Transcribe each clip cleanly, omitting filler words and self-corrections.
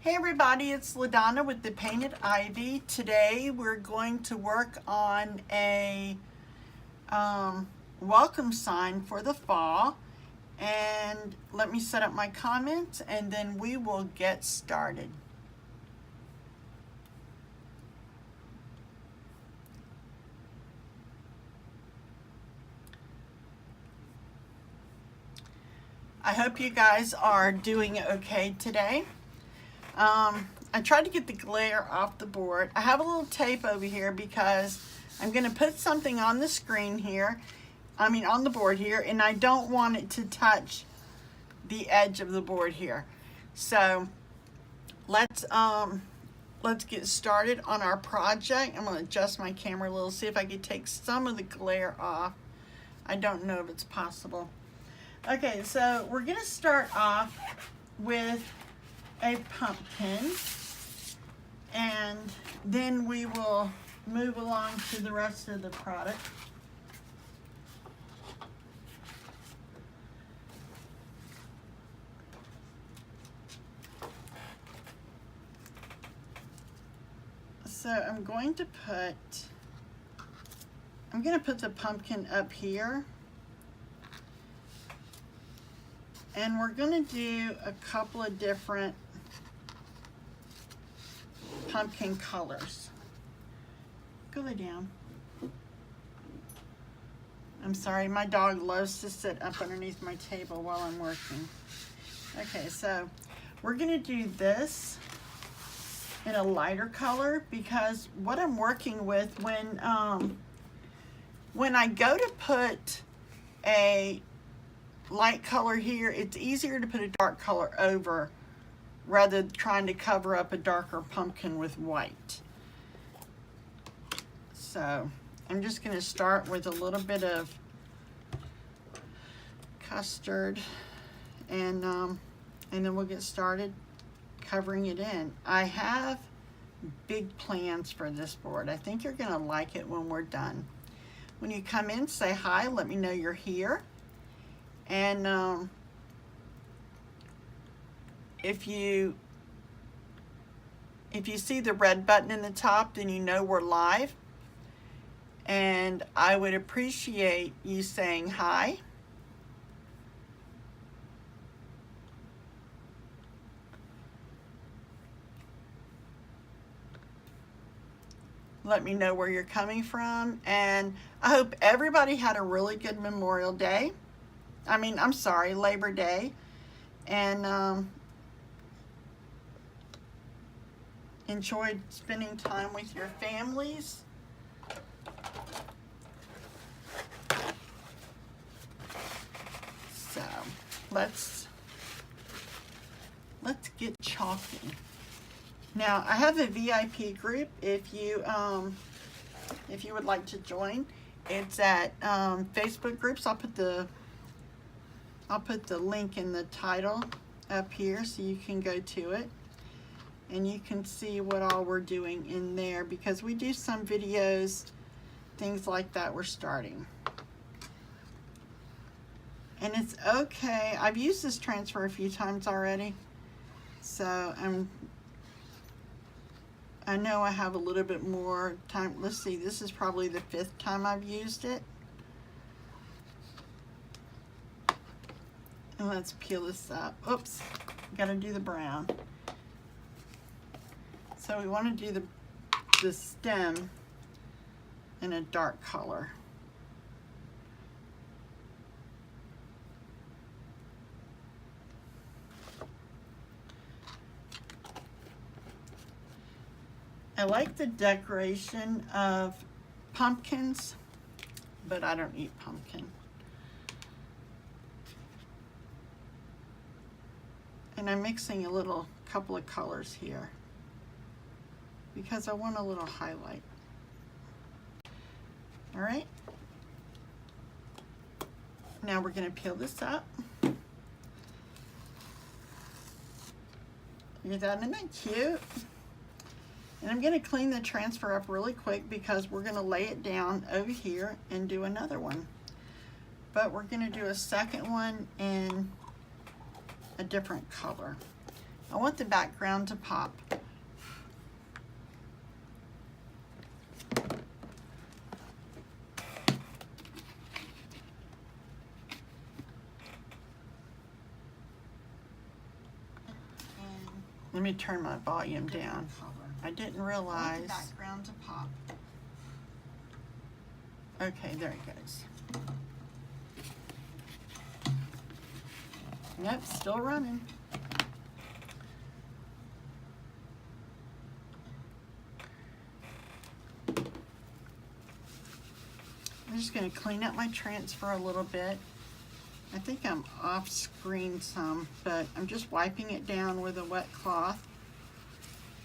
Hey everybody, it's LaDonna with the Painted Ivy. Today we're going to work on a welcome sign for the fall. And let me set up my comments and then we will get started. I hope you guys are doing okay today. I tried to get the glare off the board. I have a little tape over here because I'm going to put something on the screen here, on the board here, and I don't want it to touch the edge of the board here. So let's get started on our project. I'm going to adjust my camera a little, see if I can take some of the glare off. I don't know if it's possible. Okay, so we're going to start off with a pumpkin, and then we will move along to the rest of the product. So I'm going to put the pumpkin up here, and we're going to do a couple of different pumpkin colors. Go lay down. I'm sorry, my dog loves to sit up underneath my table while I'm working. Okay, so we're gonna do this in a lighter color because what I'm working with when I go to put a light color here, it's easier to put a dark color over rather than trying to cover up a darker pumpkin with white. So I'm just going to start with a little bit of custard, and then we'll get started covering it in. I have big plans for this board. I think you're going to like it when we're done. When you come in, say hi, let me know you're here. And if you see the red button in the top, then you know we're live. And I would appreciate you saying hi. Let me know where you're coming from. And I hope everybody had a really good Memorial Day. Labor Day. And enjoyed spending time with your families. So let's get chalking. Now I have a VIP group if you would like to join. It's at Facebook groups. I'll put the link in the title up here so you can go to it. And you can see what all we're doing in there because we do some videos, things like that we're starting. And it's okay. I've used this transfer a few times already. So I know I have a little bit more time. Let's see, this is probably the 5th time I've used it. And let's peel this up. Oops, gotta do the brown. So we want to do the stem in a dark color. I like the decoration of pumpkins, but I don't eat pumpkin. And I'm mixing a couple of colors here because I want a little highlight. All right. Now we're going to peel this up. Isn't that cute? And I'm going to clean the transfer up really quick because we're going to lay it down over here and do another one. But we're going to do a second one in a different color. I want the background to pop. Let me turn my volume down. I didn't realize. The background to pop. Okay, there it goes. Nope, still running. I'm just going to clean up my transfer a little bit. I think I'm off screen some, but I'm just wiping it down with a wet cloth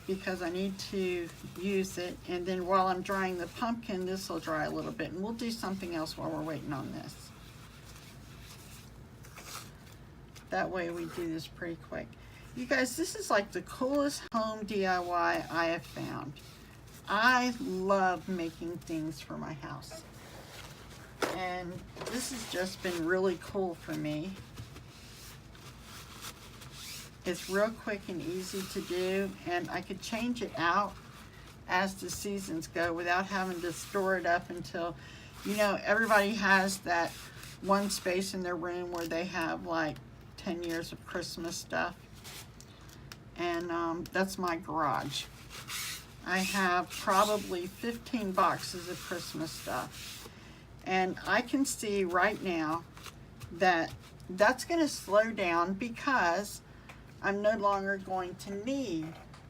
because I need to use it. And then while I'm drying the pumpkin, this will dry a little bit, and we'll do something else while we're waiting on this. That way we do this pretty quick. You guys, this is like the coolest home DIY I have found. I love making things for my house. And this has just been really cool for me. It's real quick and easy to do, and I could change it out as the seasons go without having to store it up until, you know, everybody has that one space in their room where they have like 10 years of Christmas stuff. And that's my garage. I have probably 15 boxes of Christmas stuff. And I can see right now that that's going to slow down because I'm no longer going to need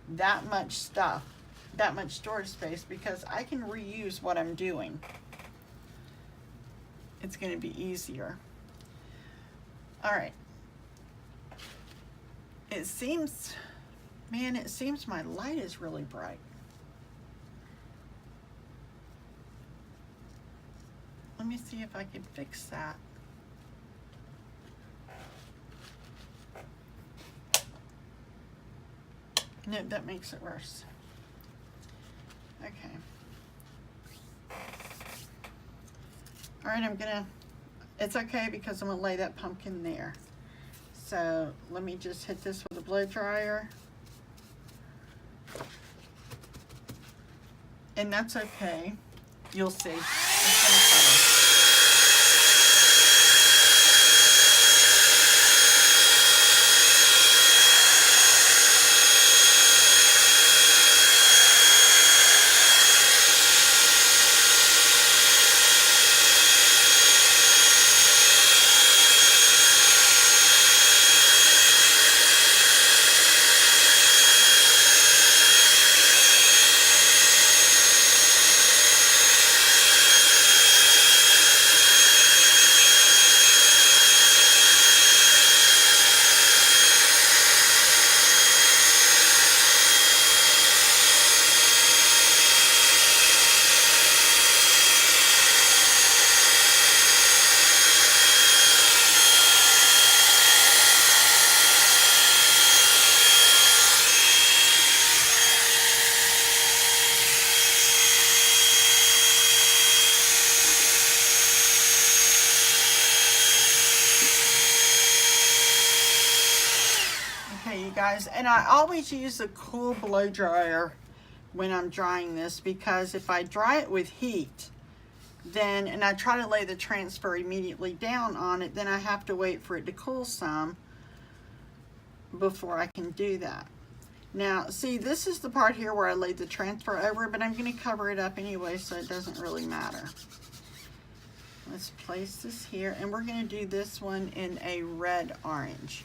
that much stuff, that much storage space, because I can reuse what I'm doing. It's going to be easier. All right. It seems, man, it seems my light is really bright. Let me see if I can fix that. No, that makes it worse. Okay. All right, it's okay because I'm gonna lay that pumpkin there. So let me just hit this with a blow dryer. And that's okay. You'll see. It's gonna cover. Guys, and I always use a cool blow dryer when I'm drying this, because if I dry it with heat, then, and I try to lay the transfer immediately down on it, then I have to wait for it to cool some before I can do that. Now, see, this is the part here where I laid the transfer over, but I'm going to cover it up anyway, so it doesn't really matter. Let's place this here, and we're going to do this one in a red orange.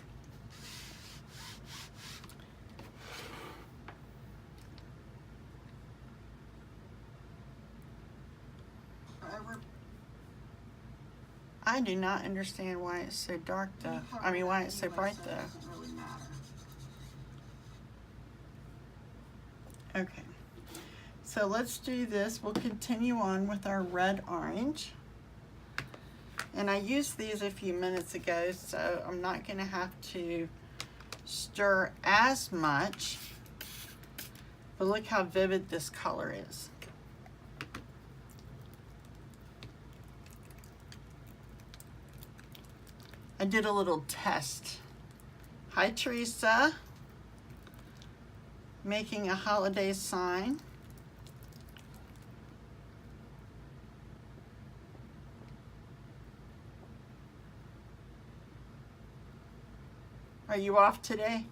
I do not understand why it's so dark though. I mean, why it's so bright though. Doesn't really matter. Okay, so let's do this. We'll continue on with our red orange. And I used these a few minutes ago, so I'm not going to have to stir as much. But look how vivid this color is. I did a little test. Hi, Teresa. making a holiday sign. Are you off today?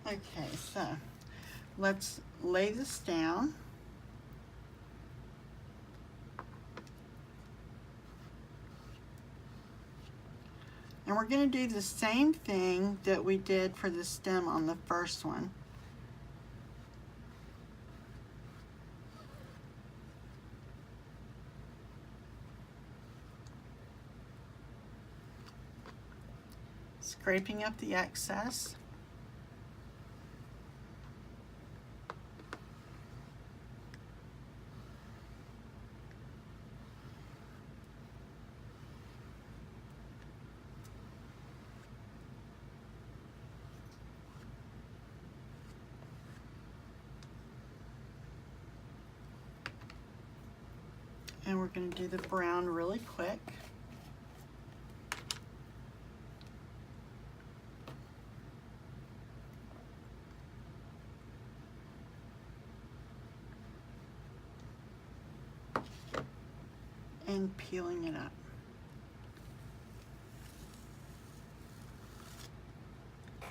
Okay, so let's lay this down. And we're going to do the same thing that we did for the stem on the first one. Scraping up the excess. And we're going to do the brown really quick. And peeling it up.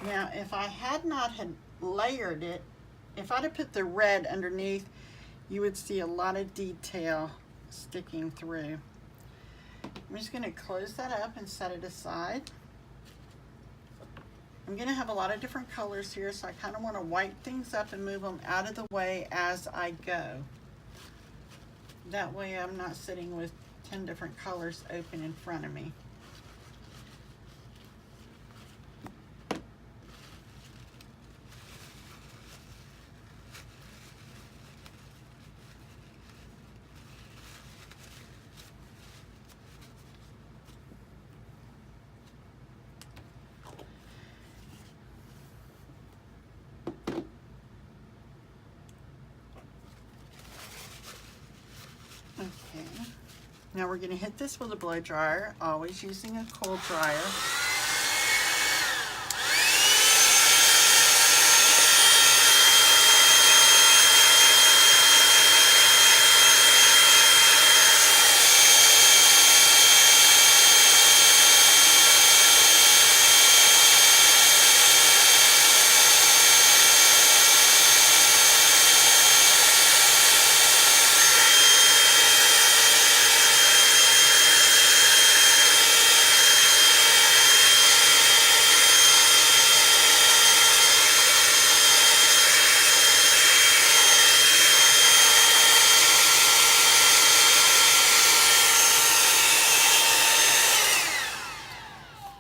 Now, if I had not had layered it, if I'd have put the red underneath, you would see a lot of detail sticking through. I'm just going to close that up and set it aside. I'm going to have a lot of different colors here, so I kind of want to wipe things up and move them out of the way as I go. That way I'm not sitting with 10 different colors open in front of me. Okay, now we're going to hit this with a blow dryer, always using a cold dryer.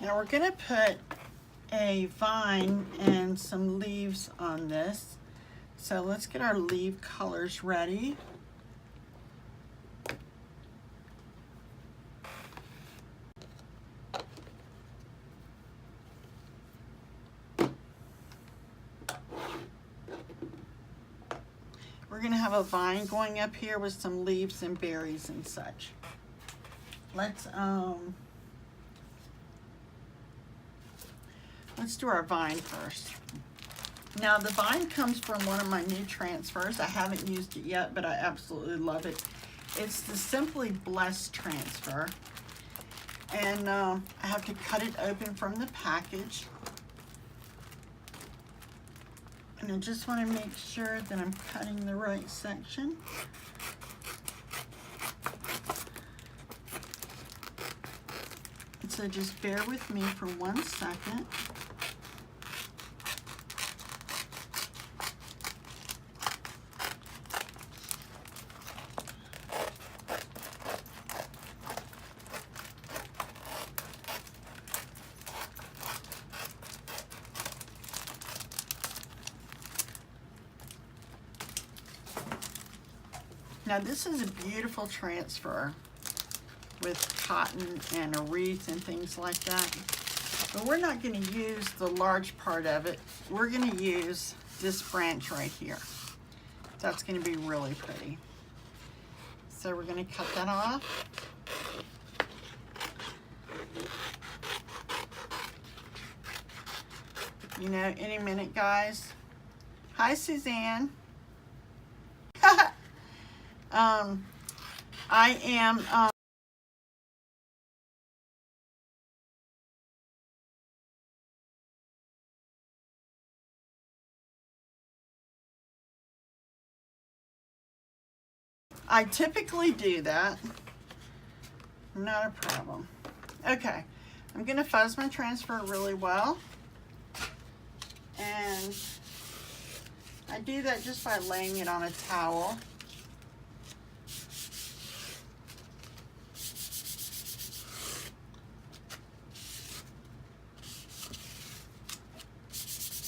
Now we're going to put a vine and some leaves on this. So let's get our leaf colors ready. We're going to have a vine going up here with some leaves and berries and such. Let's do our vine first. Now the vine comes from one of my new transfers. I haven't used it yet, but I absolutely love it. It's the Simply Blessed transfer. And I have to cut it open from the package. And I just want to make sure that I'm cutting the right section. And so just bear with me for 1 second. Now this is a beautiful transfer with cotton and a wreath and things like that. But we're not going to use the large part of it. We're going to use this branch right here. That's going to be really pretty. So we're going to cut that off. You know, any minute, guys. Hi, Suzanne. I am I typically do that. Not a problem. Okay, I'm gonna fuzz my transfer really well. And I do that just by laying it on a towel.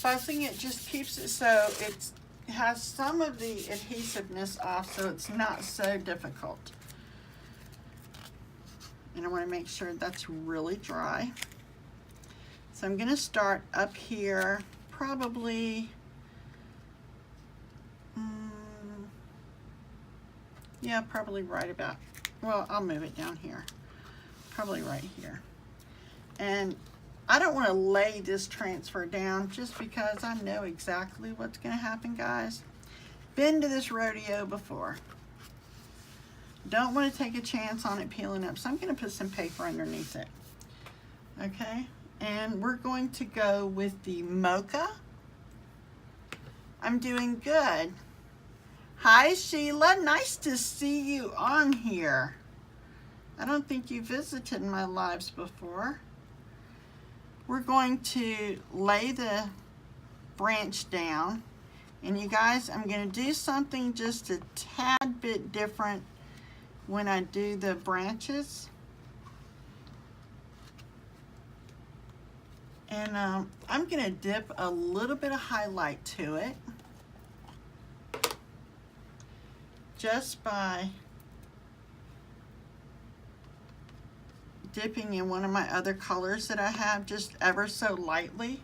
Fuzzing it just keeps it so it has some of the adhesiveness off, so it's not so difficult. And I want to make sure that's really dry. So I'm going to start up here, probably, yeah, probably right about, well, I'll move it down here, probably right here. And I don't want to lay this transfer down just because I know exactly what's going to happen, guys. Been to this rodeo before. Don't want to take a chance on it peeling up, so I'm going to put some paper underneath it. Okay, and we're going to go with the Mocha. I'm doing good. Hi, Sheila. Nice to see you on here. I don't think you visited my lives before. We're going to lay the branch down. And you guys, I'm going to do something just a tad bit different when I do the branches. And I'm going to dip a little bit of highlight to it. Just by dipping in one of my other colors that I have just ever so lightly.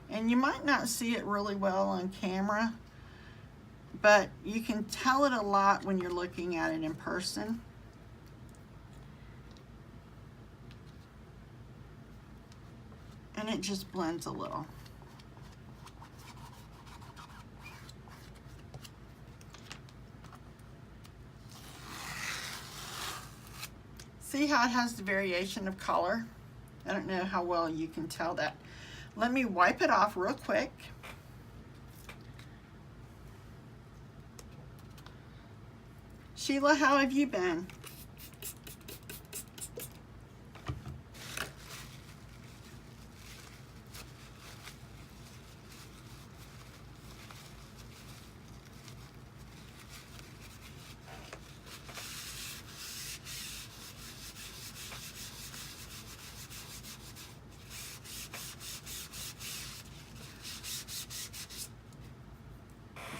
And you might not see it really well on camera, but you can tell it a lot when you're looking at it in person. And it just blends a little. See how it has the variation of color? I don't know how well you can tell that. Let me wipe it off real quick. Sheila, how have you been?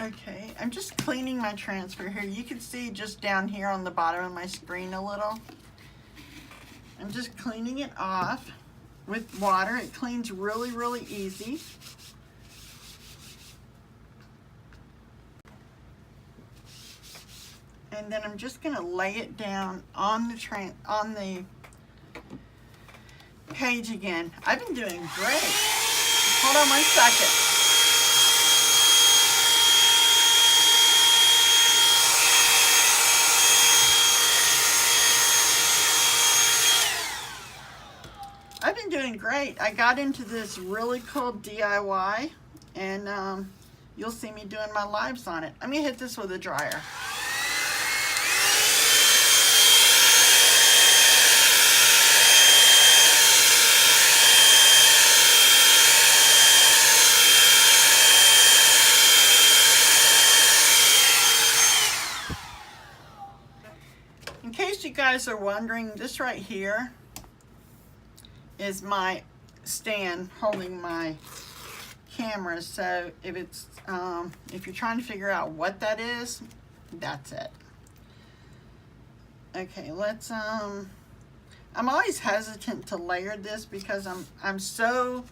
Okay, I'm just cleaning my transfer here. You can see just down here on the bottom of my screen a little. I'm just cleaning it off with water. It cleans really, really easy. And then I'm just going to lay it down on the page again. I've been doing great. Hold on 1 second. I've been doing great. I got into this really cool DIY, and you'll see me doing my lives on it. I'm gonna hit this with a dryer. In case you guys are wondering, this right here is my stand holding my camera. So if it's if you're trying to figure out what that is, that's it. Okay, let's I'm always hesitant to layer this because I'm so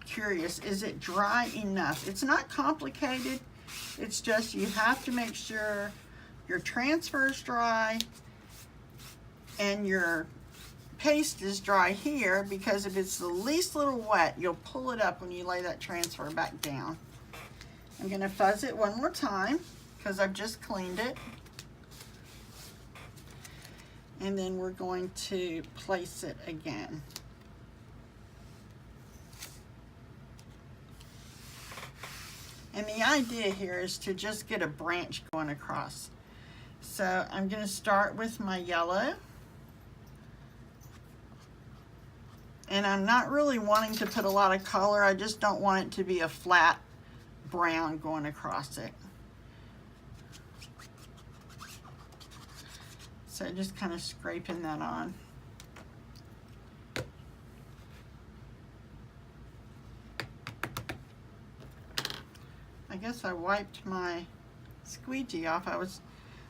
curious. Is it dry enough? It's not complicated. It's just you have to make sure your transfer is dry and your paste is dry here, because if it's the least little wet, you'll pull it up when you lay that transfer back down. I'm going to fuzz it one more time because I've just cleaned it. And then we're going to place it again. And the idea here is to just get a branch going across. So I'm going to start with my yellow. And I'm not really wanting to put a lot of color. I just don't want it to be a flat brown going across it. So just kind of scraping that on. I guess I wiped my squeegee off.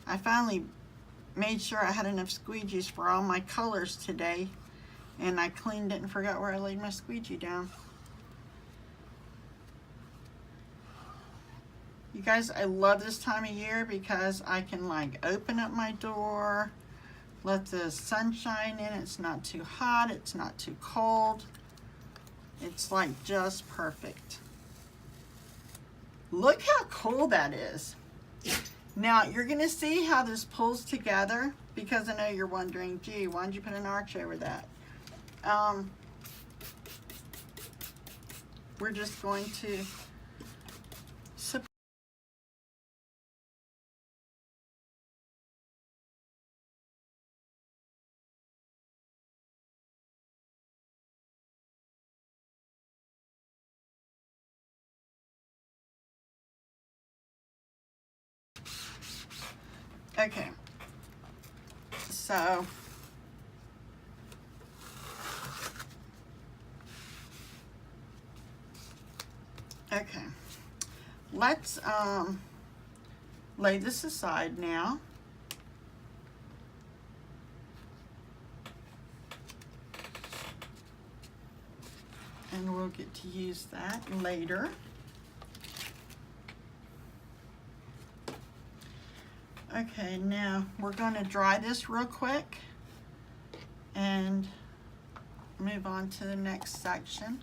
I finally made sure I had enough squeegees for all my colors today, and I cleaned it and forgot where I laid my squeegee down. You guys, I love this time of year because I can like open up my door, let the sunshine in. It's not too hot, it's not too cold. It's like just perfect. Look how cool that is. Now you're gonna see how this pulls together, because I know you're wondering, gee, why did you put an arch over that? We're just going to okay, so okay, let's lay this aside now. And we'll get to use that later. Okay, now we're going to dry this real quick and move on to the next section.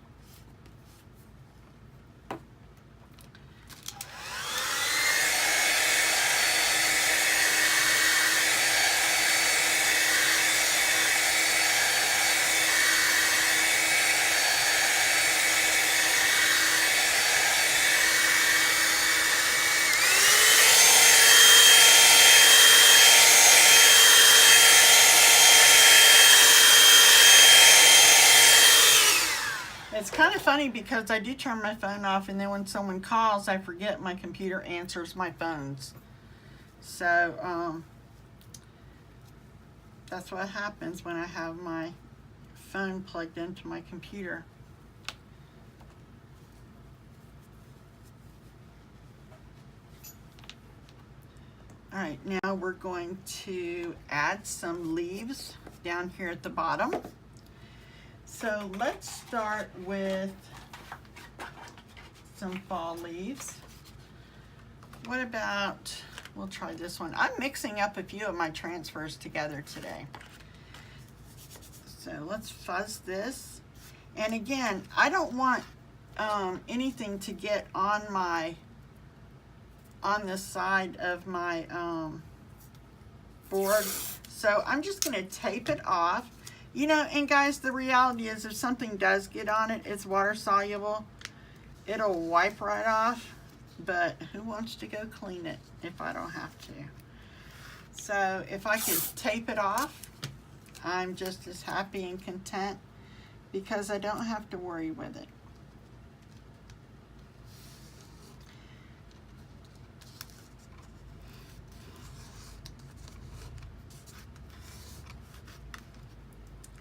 It's kind of funny because I do turn my phone off, and then when someone calls, I forget my computer answers my phones. So that's what happens when I have my phone plugged into my computer. All right, now we're going to add some leaves down here at the bottom. So let's start with some fall leaves. What about, we'll try this one. I'm mixing up a few of my transfers together today. So let's fuzz this. And again, I don't want anything to get on the side of my board. So I'm just gonna tape it off. You know, and guys, the reality is if something does get on it, it's water soluble. It'll wipe right off, but who wants to go clean it if I don't have to? So if I could tape it off, I'm just as happy and content because I don't have to worry with it.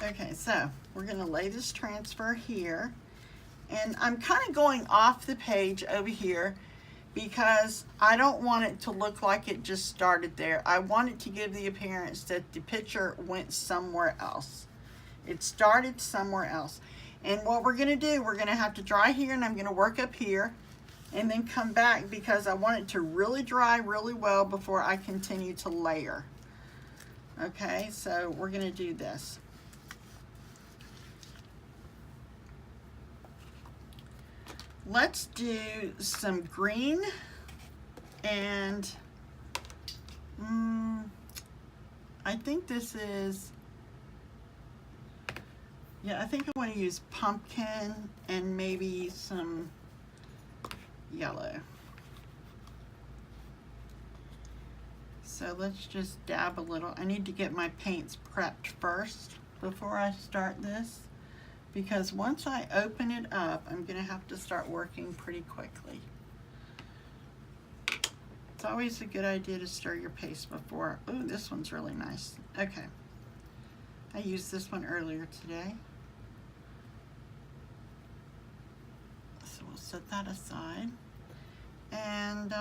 Okay, so we're going to lay this transfer here, and I'm kind of going off the page over here because I don't want it to look like it just started there. I want it to give the appearance that the picture went somewhere else. It started somewhere else. And what we're going to do, we're going to have to dry here, and I'm going to work up here and then come back because I want it to really dry really well before I continue to layer. Okay, so we're going to do this. Let's do some green and I think this is, yeah, I think I want to use pumpkin and maybe some yellow. So let's just dab a little. I need to get my paints prepped first before I start this, because once I open it up, I'm going to have to start working pretty quickly. It's always a good idea to stir your paste before. Oh, this one's really nice. Okay. I used this one earlier today. So we'll set that aside. And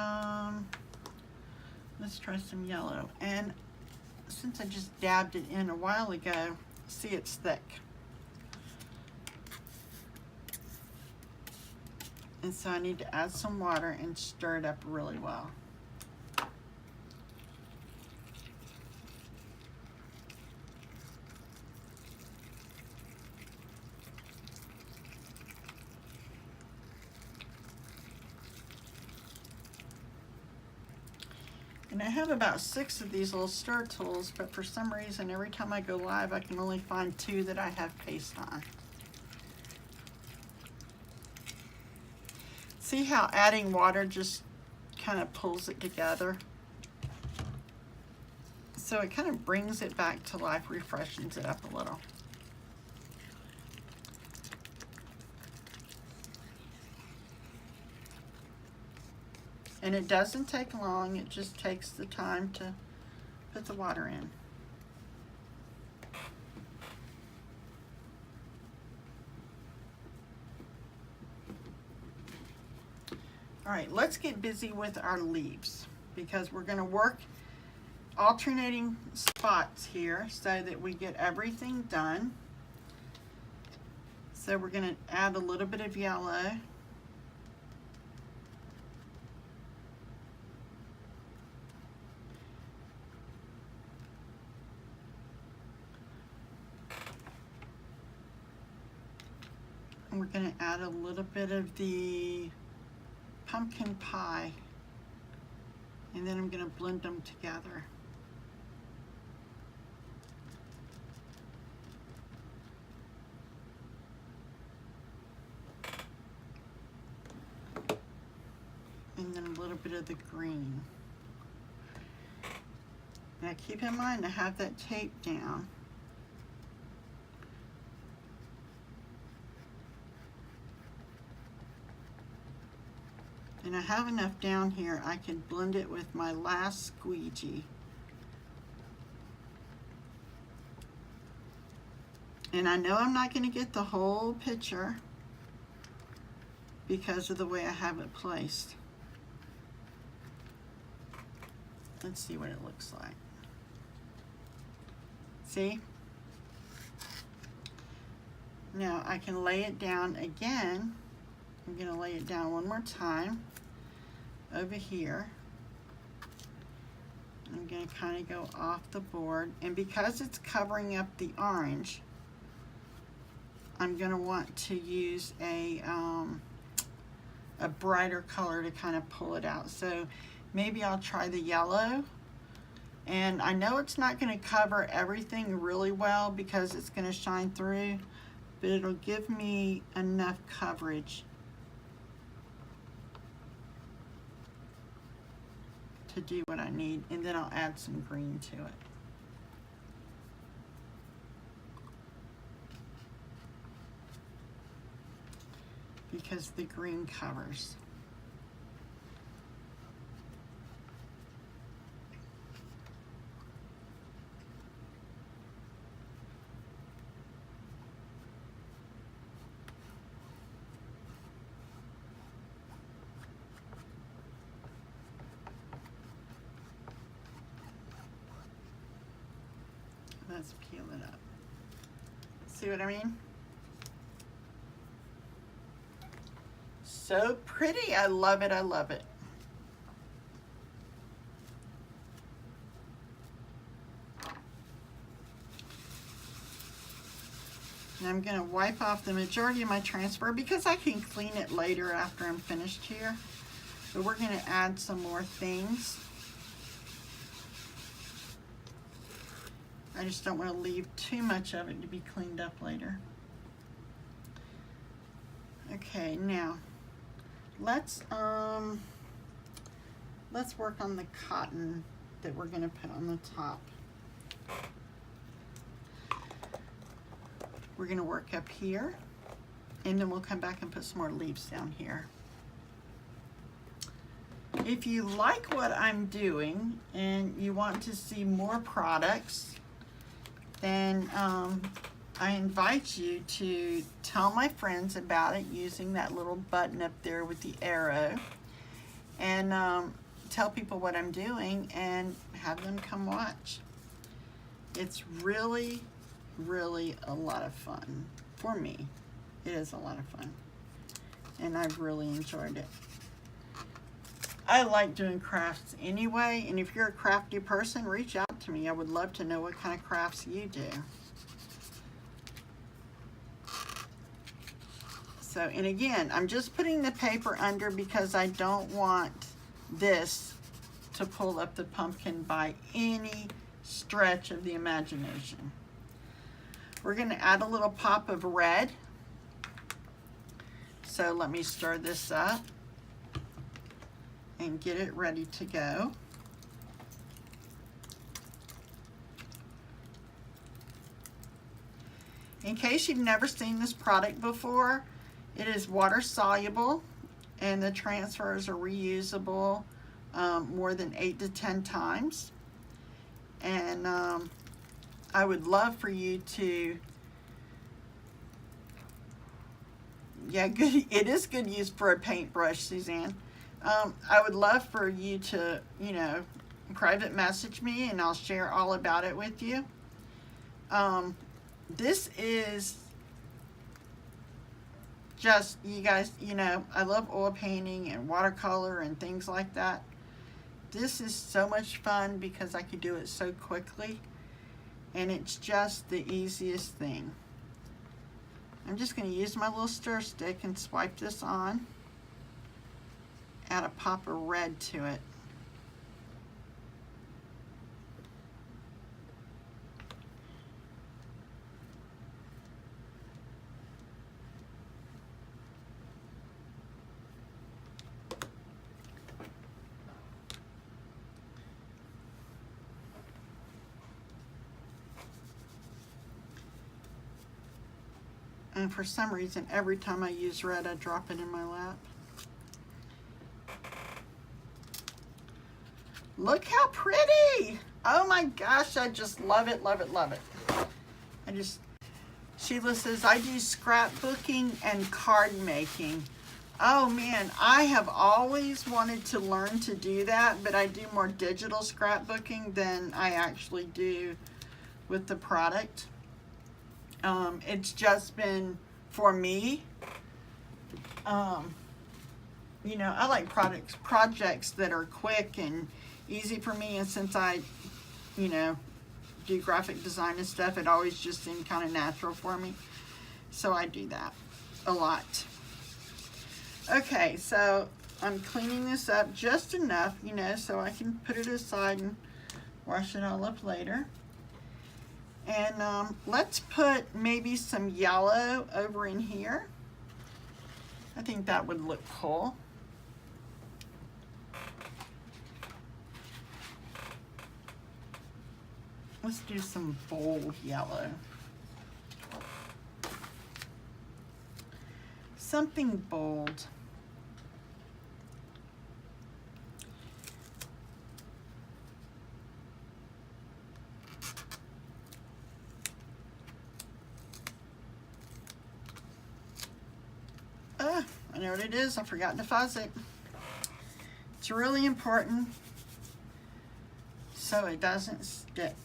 let's try some yellow. And since I just dabbed it in a while ago, see, it's thick. And so I need to add some water and stir it up really well. And I have about 6 of these little stir tools, but for some reason, every time I go live, I can only find 2 that I have paste on. See how adding water just kind of pulls it together? So it kind of brings it back to life, refreshes it up a little. And it doesn't take long, it just takes the time to put the water in. All right, let's get busy with our leaves because we're going to work alternating spots here so that we get everything done. So we're going to add a little bit of yellow. And we're going to add a little bit of the pumpkin pie, and then I'm going to blend them together. And then a little bit of the green. Now keep in mind I have that tape down. And I have enough down here, I can blend it with my last squeegee. And I know I'm not going to get the whole picture because of the way I have it placed. Let's see what it looks like. See? Now I can lay it down again. I'm going to lay it down one more time over here. I'm going to kind of go off the board, and because it's covering up the orange, I'm going to want to use a brighter color to kind of pull it out. So maybe I'll try the yellow, and I know it's not going to cover everything really well because it's going to shine through, but it'll give me enough coverage to do what I need, and then I'll add some green to it. Because the green covers. Let's peel it up. See what I mean? So pretty. I love it. I love it. And I'm going to wipe off the majority of my transfer because I can clean it later after I'm finished here. But we're going to add some more things. I just don't want to leave too much of it to be cleaned up later. Okay, now let's work on the cotton that we're going to put on the top. We're going to work up here, and then we'll come back and put some more leaves down here. If you like what I'm doing and you want to see more products, then I invite you to tell my friends about it using that little button up there with the arrow, and tell people what I'm doing and have them come watch. It's really a lot of fun. For me, it is a lot of fun, and I've really enjoyed it. I like doing crafts anyway, and if you're a crafty person, reach out to me. I would love to know what kind of crafts you do. So, and again, I'm just putting the paper under because I don't want this to pull up the pumpkin by any stretch of the imagination. We're going to add a little pop of red. So let me stir this up and get it ready to go. In case you've never seen this product before, it is water soluble and the transfers are reusable more than 8 to 10 times. And I would love for you to, yeah, good. It is good use for a paintbrush, Suzanne. I would love for you to, you know, private message me and I'll share all about it with you. This is just, you guys, you know, I love oil painting and watercolor and things like that. This is so much fun because I could do it so quickly, and it's just the easiest thing. I'm just going to use my little stir stick and swipe this on. Add a pop of red to it. And for some reason, every time I use red, I drop it in my lap. Look how pretty! Oh my gosh, I just love it, love it, love it. Sheila says, I do scrapbooking and card making. Oh man, I have always wanted to learn to do that, but I do more digital scrapbooking than I actually do with the product. It's just been, for me, you know, I like projects that are quick and easy for me, and since I, you know, do graphic design and stuff, it always just seemed kind of natural for me. So I do that a lot. Okay, so I'm cleaning this up just enough, you know, so I can put it aside and wash it all up later. And let's put maybe some yellow over in here. I think that would look cool. Let's do some bold yellow. Something bold. I know what it is. I forgot to fuzz it. It's really important so it doesn't stick.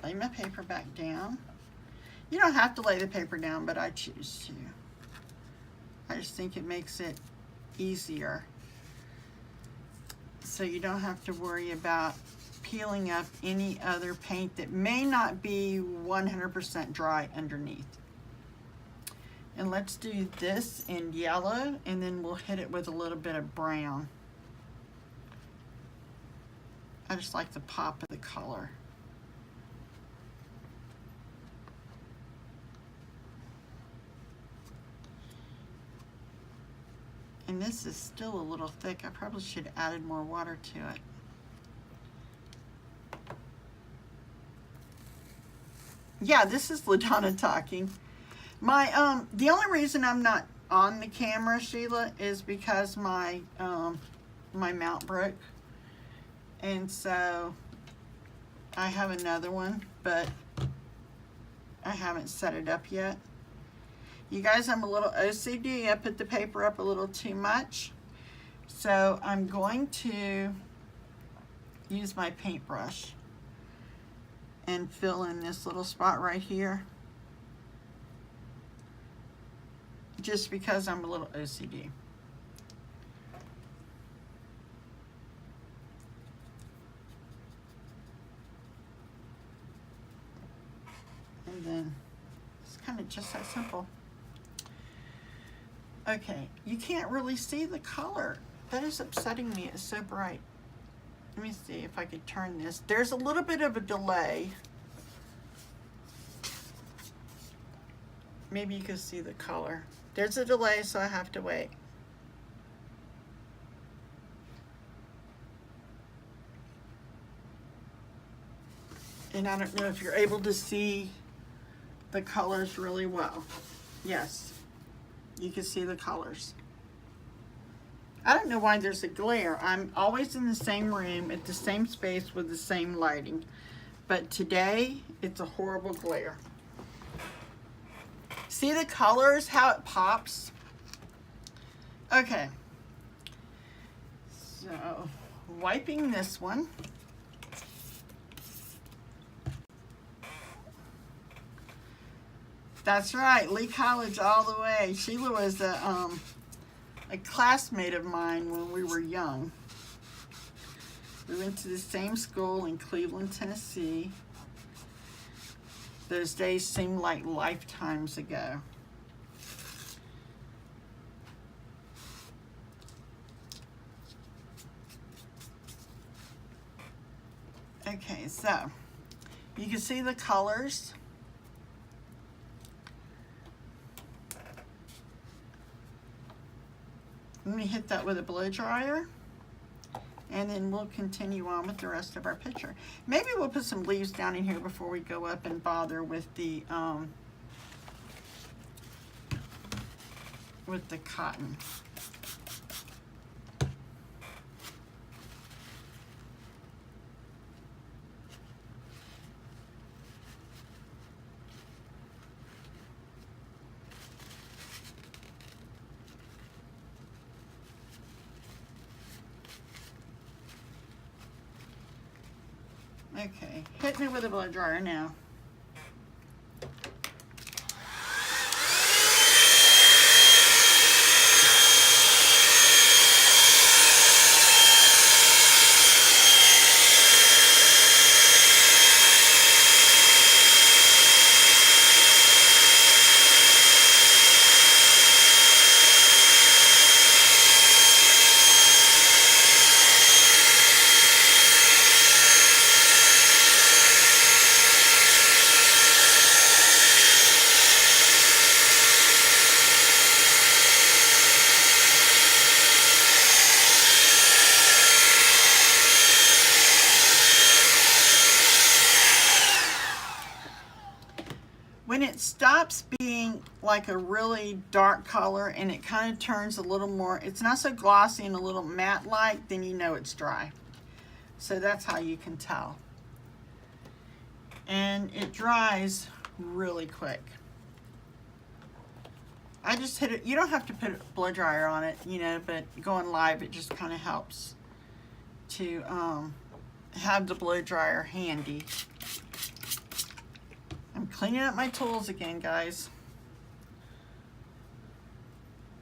lay my paper back down. You don't have to lay the paper down, but I choose to. I just think it makes it easier. So you don't have to worry about peeling up any other paint that may not be 100% dry underneath. And let's do this in yellow, and then we'll hit it with a little bit of brown. I just like the pop of the color. And this is still a little thick. I probably should have added more water to it. Yeah, this is LaDonna talking. The only reason I'm not on the camera, Sheila, is because my mount broke. And so I have another one, but I haven't set it up yet. You guys, I'm a little OCD. I put the paper up a little too much. So I'm going to use my paintbrush and fill in this little spot right here. Just because I'm a little OCD. And then it's kind of just that simple. Okay, you can't really see the color. That is upsetting me. It's so bright. Let me see if I could turn this. There's a little bit of a delay. Maybe you can see the color. There's a delay, so I have to wait. And I don't know if you're able to see the colors really well. Yes, you can see the colors. I don't know why there's a glare. I'm always in the same room at the same space with the same lighting. But today, it's a horrible glare. See the colors, how it pops? Okay. So, wiping this one. That's right, Lee College all the way. Sheila was a classmate of mine when we were young. We went to the same school in Cleveland, Tennessee. Those days seem like lifetimes ago. Okay, so you can see the colors. Let me hit that with a blow dryer, and then we'll continue on with the rest of our picture. Maybe we'll put some leaves down in here before we go up and bother with the cotton. Okay, hit me with a blow dryer now. When it stops being like a really dark color and it kind of turns a little more, it's not so glossy and a little matte-like, then you know it's dry. So that's how you can tell. And it dries really quick. I just hit it. You don't have to put a blow dryer on it, you know, but going live, it just kind of helps to have the blow dryer handy. I'm cleaning up my tools again, guys.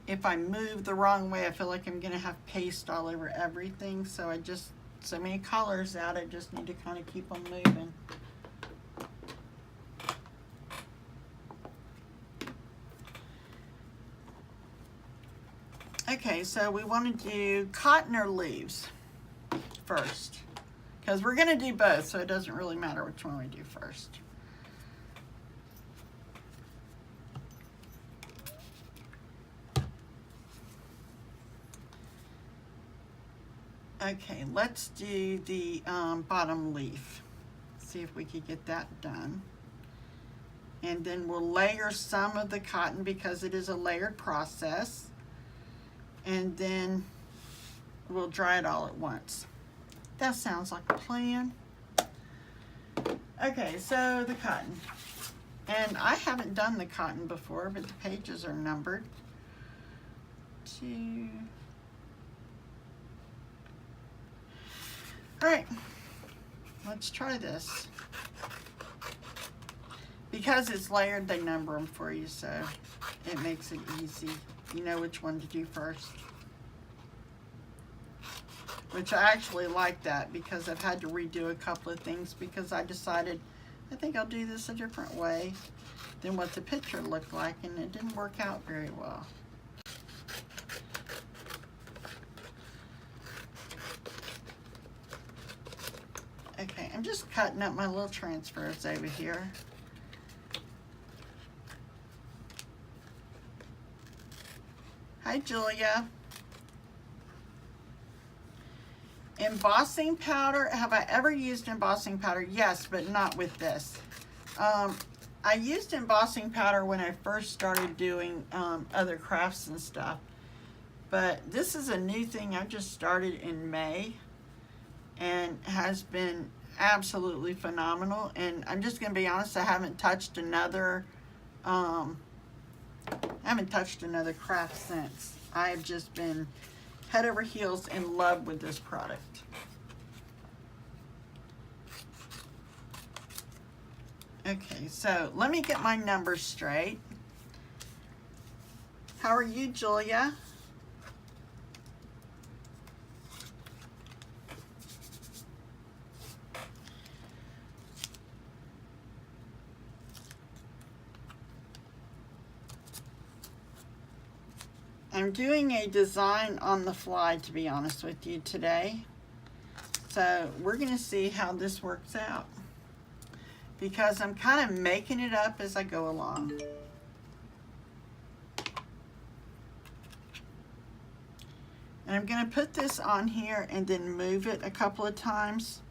If I move the wrong way, I feel like I'm gonna have paste all over everything. So I just, so many colors out, I just need to kind of keep them moving. Okay, so we want to do cotton or leaves first, because we're going to do both, so it doesn't really matter which one we do first. Okay, let's do the bottom leaf. See if we can get that done. And then we'll layer some of the cotton because it is a layered process. And then we'll dry it all at once. That sounds like a plan. Okay, so the cotton. And I haven't done the cotton before, but the pages are numbered. 2. All right, let's try this. Because it's layered, they number them for you, so it makes it easy. You know which one to do first. Which I actually like that because I've had to redo a couple of things because I decided I think I'll do this a different way than what the picture looked like, and it didn't work out very well. Okay, I'm just cutting up my little transfers over here. Hi, Julia. Embossing powder. Have I ever used embossing powder? Yes, but not with this. I used embossing powder when I first started doing other crafts and stuff. But this is a new thing I just started in May and has been absolutely phenomenal. And I'm just going to be honest, I haven't touched another craft since. I've just been head over heels in love with this product. Okay, so let me get my numbers straight. How are you, Julia? I'm doing a design on the fly, to be honest with you, today. So we're going to see how this works out, because I'm kind of making it up as I go along. And I'm going to put this on here and then move it a couple of times.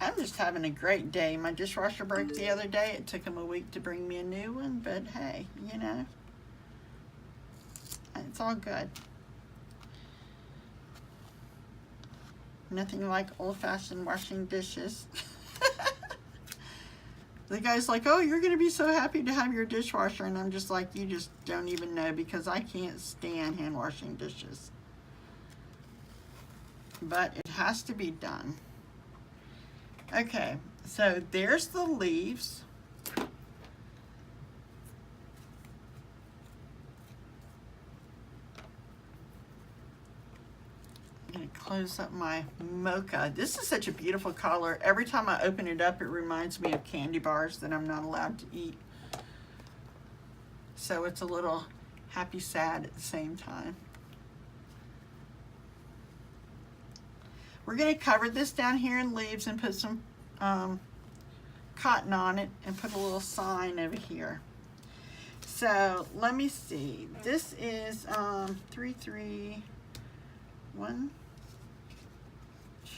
I'm just having a great day. My dishwasher broke the other day. It took him a week to bring me a new one, but hey, you know, it's all good. Nothing like old-fashioned washing dishes. The guy's like, oh, you're going to be so happy to have your dishwasher. And I'm just like, you just don't even know, because I can't stand hand washing dishes. But it has to be done. Okay, so there's the leaves. I'm going to close up my mocha. This is such a beautiful color. Every time I open it up, it reminds me of candy bars that I'm not allowed to eat. So it's a little happy, sad at the same time. We're going to cover this down here in leaves and put some cotton on it and put a little sign over here. So let me see. This is 3, 3, 1,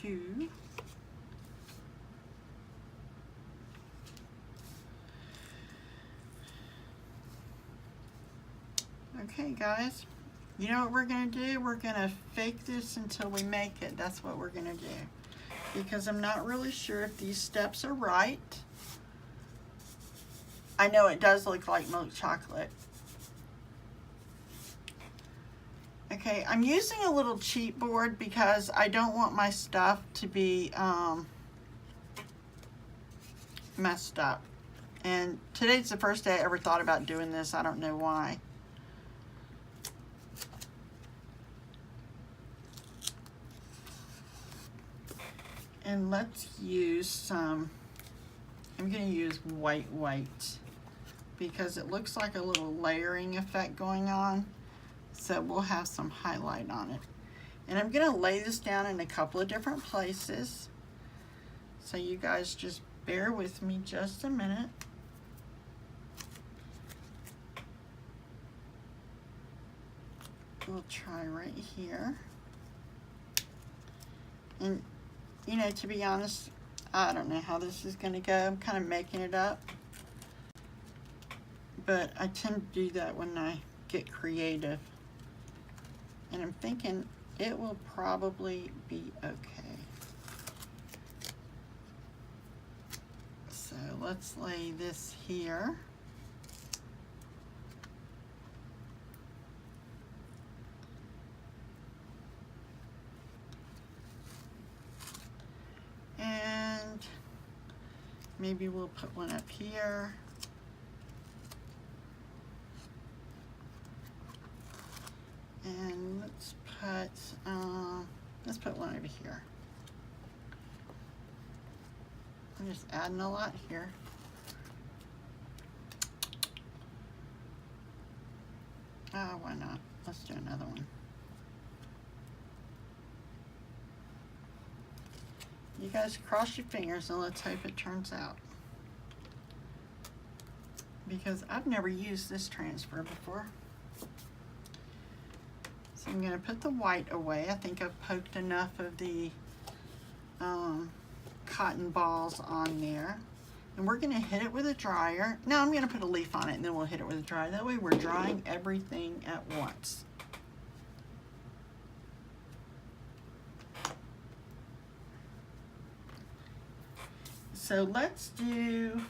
2. Okay, guys. You know what we're going to do? We're going to fake this until we make it. That's what we're going to do. Because I'm not really sure if these steps are right. I know it does look like milk chocolate. Okay, I'm using a little cheat board because I don't want my stuff to be messed up. And today's the first day I ever thought about doing this. I don't know why. And let's use some, I'm going to use white because it looks like a little layering effect going on. So we'll have some highlight on it. And I'm going to lay this down in a couple of different places. So you guys just bear with me just a minute. We'll try right here. And you know, to be honest, I don't know how this is going to go. I'm kind of making it up. But I tend to do that when I get creative. And I'm thinking it will probably be okay. So let's lay this here. And maybe we'll put one up here. And let's put one over here. I'm just adding a lot here. Oh, why not? Let's do another one. You guys cross your fingers and let's hope it turns out. Because I've never used this transfer before. So I'm going to put the white away. I think I've poked enough of the cotton balls on there. And we're going to hit it with a dryer. Now I'm going to put a leaf on it and then we'll hit it with a dryer. That way we're drying everything at once. So let's do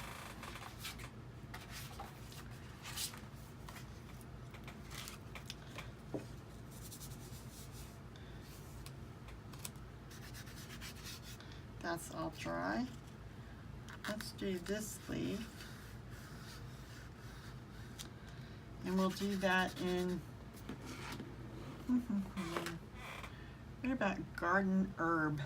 that's all dry. Let's do this leaf. And we'll do that in what about garden herb?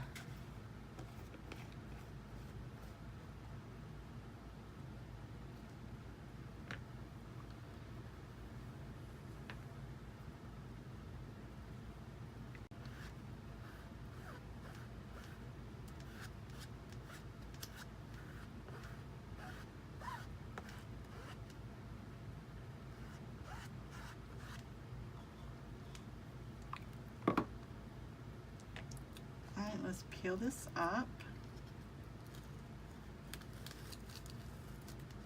Let's peel this up.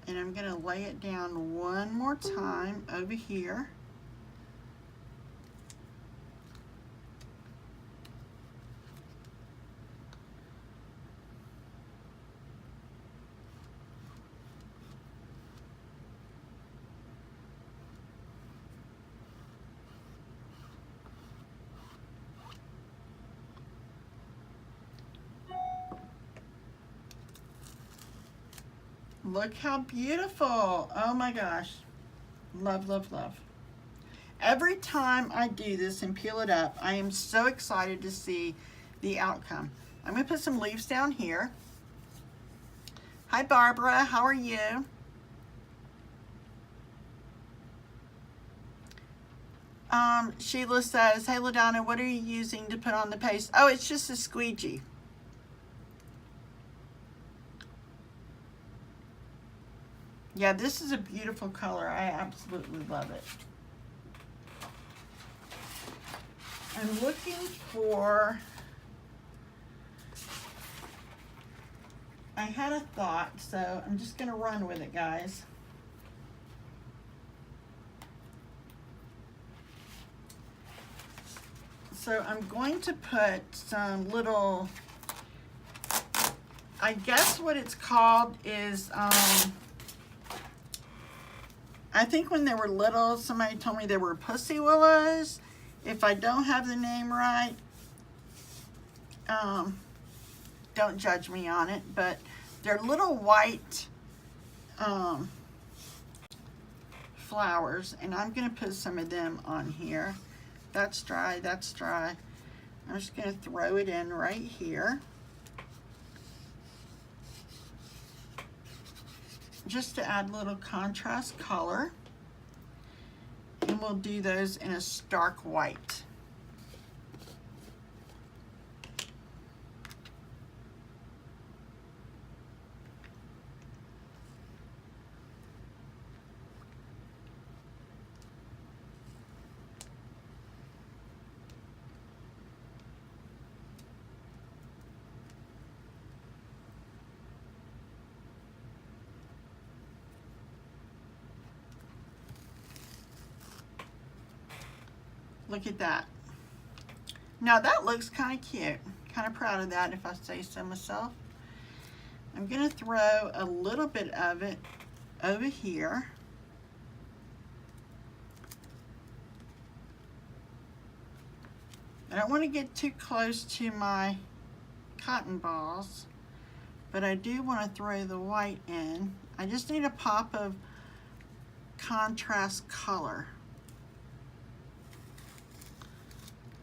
And I'm going to lay it down one more time over here. Look how beautiful. Oh my gosh. Love, love, love. Every time I do this and peel it up, I am so excited to see the outcome. I'm going to put some leaves down here. Hi Barbara, how are you? Sheila says, hey LaDonna, what are you using to put on the paste? Oh, it's just a squeegee. Yeah, this is a beautiful color. I absolutely love it. I'm looking for, I had a thought, so I'm just going to run with it, guys. So I'm going to put some little, I guess what it's called is, I think when they were little, somebody told me they were pussy willows. If I don't have the name right, don't judge me on it, but They're little white flowers, and I'm going to put some of them on here. That's dry, that's dry. I'm just going to throw it in right here. Just to add a little contrast color. And we'll do those in a stark white. Look at that. Now that looks kind of cute. Kind of proud of that, if I say so myself. I'm going to throw a little bit of it over here. I don't want to get too close to my cotton balls, but I do want to throw the white in. I just need a pop of contrast color.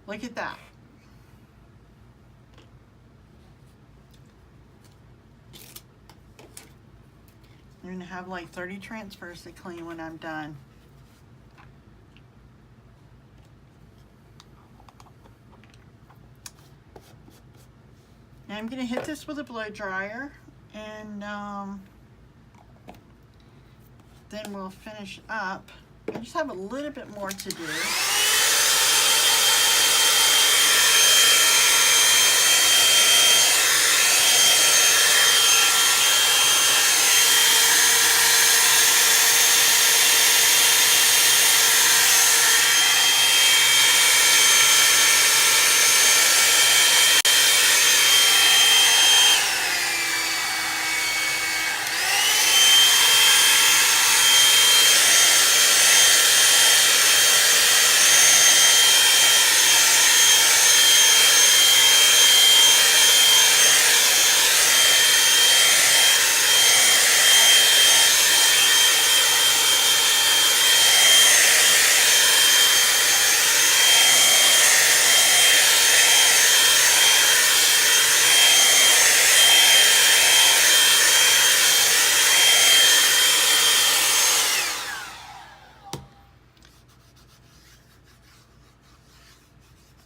Look at that. You're going to have like 30 transfers to clean when I'm done. Now I'm going to hit this with a blow dryer, and then we'll finish up. I just have a little bit more to do.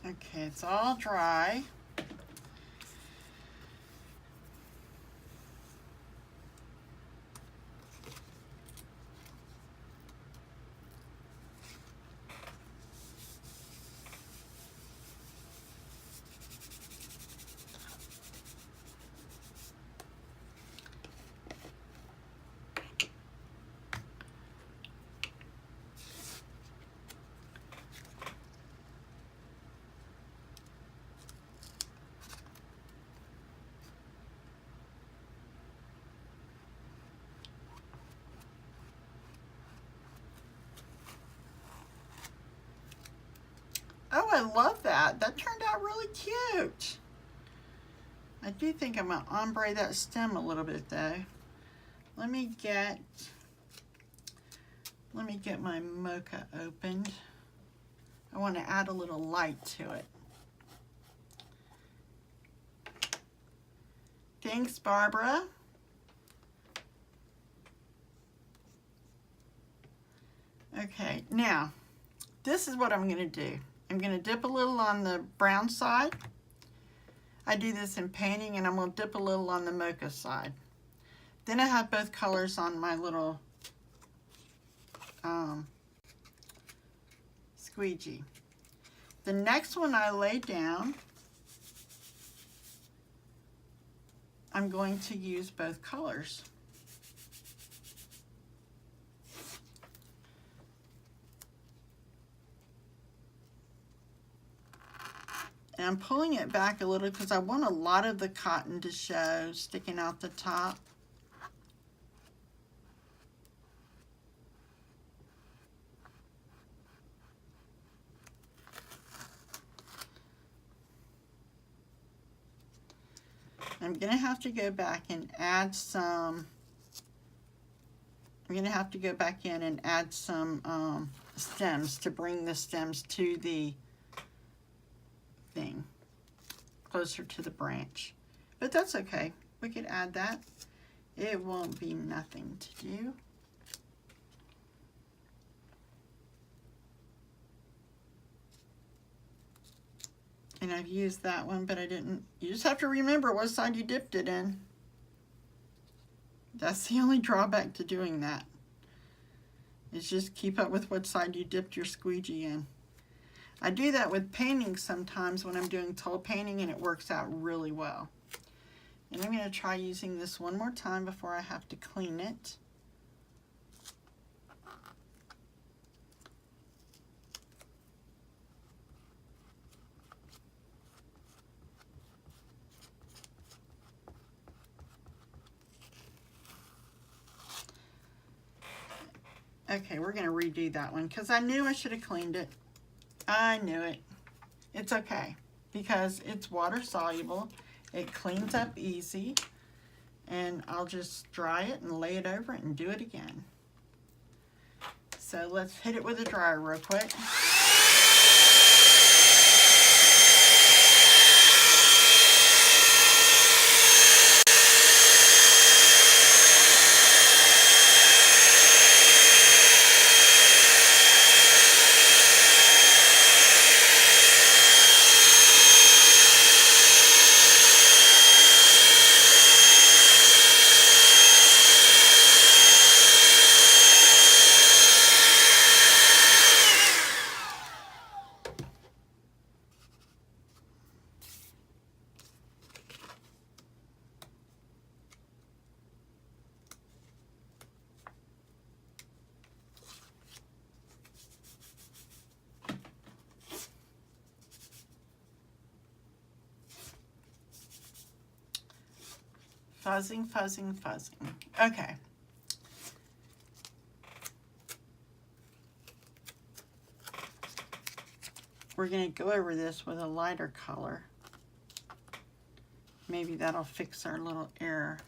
Okay, it's all dry. Oh, I love that. That turned out really cute. I do think I'm going to ombre that stem a little bit though. Let me get my mocha opened. I want to add a little light to it. Thanks, Barbara. Okay, now this is what I'm going to do. I'm going to dip a little on the brown side. I do this in painting, and I'm going to dip a little on the mocha side. Then I have both colors on my little squeegee. The next one I lay down, I'm going to use both colors. And I'm pulling it back a little because I want a lot of the cotton to show sticking out the top. I'm going to have to go back and add some, I'm going to have to go back in and add some stems to bring the stems to the thing, closer to the branch. But that's okay. We could add that. It won't be nothing to do. And I've used that one, but I didn't. You just have to remember what side you dipped it in. That's the only drawback to doing that. Is just keep up with what side you dipped your squeegee in. I do that with painting sometimes when I'm doing toll painting, and it works out really well. And I'm going to try using this one more time before I have to clean it. Okay, we're going to redo that one because I knew I should have cleaned it. I knew it. It's okay because it's water soluble. It cleans up easy. And I'll just dry it and lay it over it and do it again. So let's hit it with a dryer real quick. Fuzzing, fuzzing, fuzzing. Okay. We're going to go over this with a lighter color. Maybe that'll fix our little error.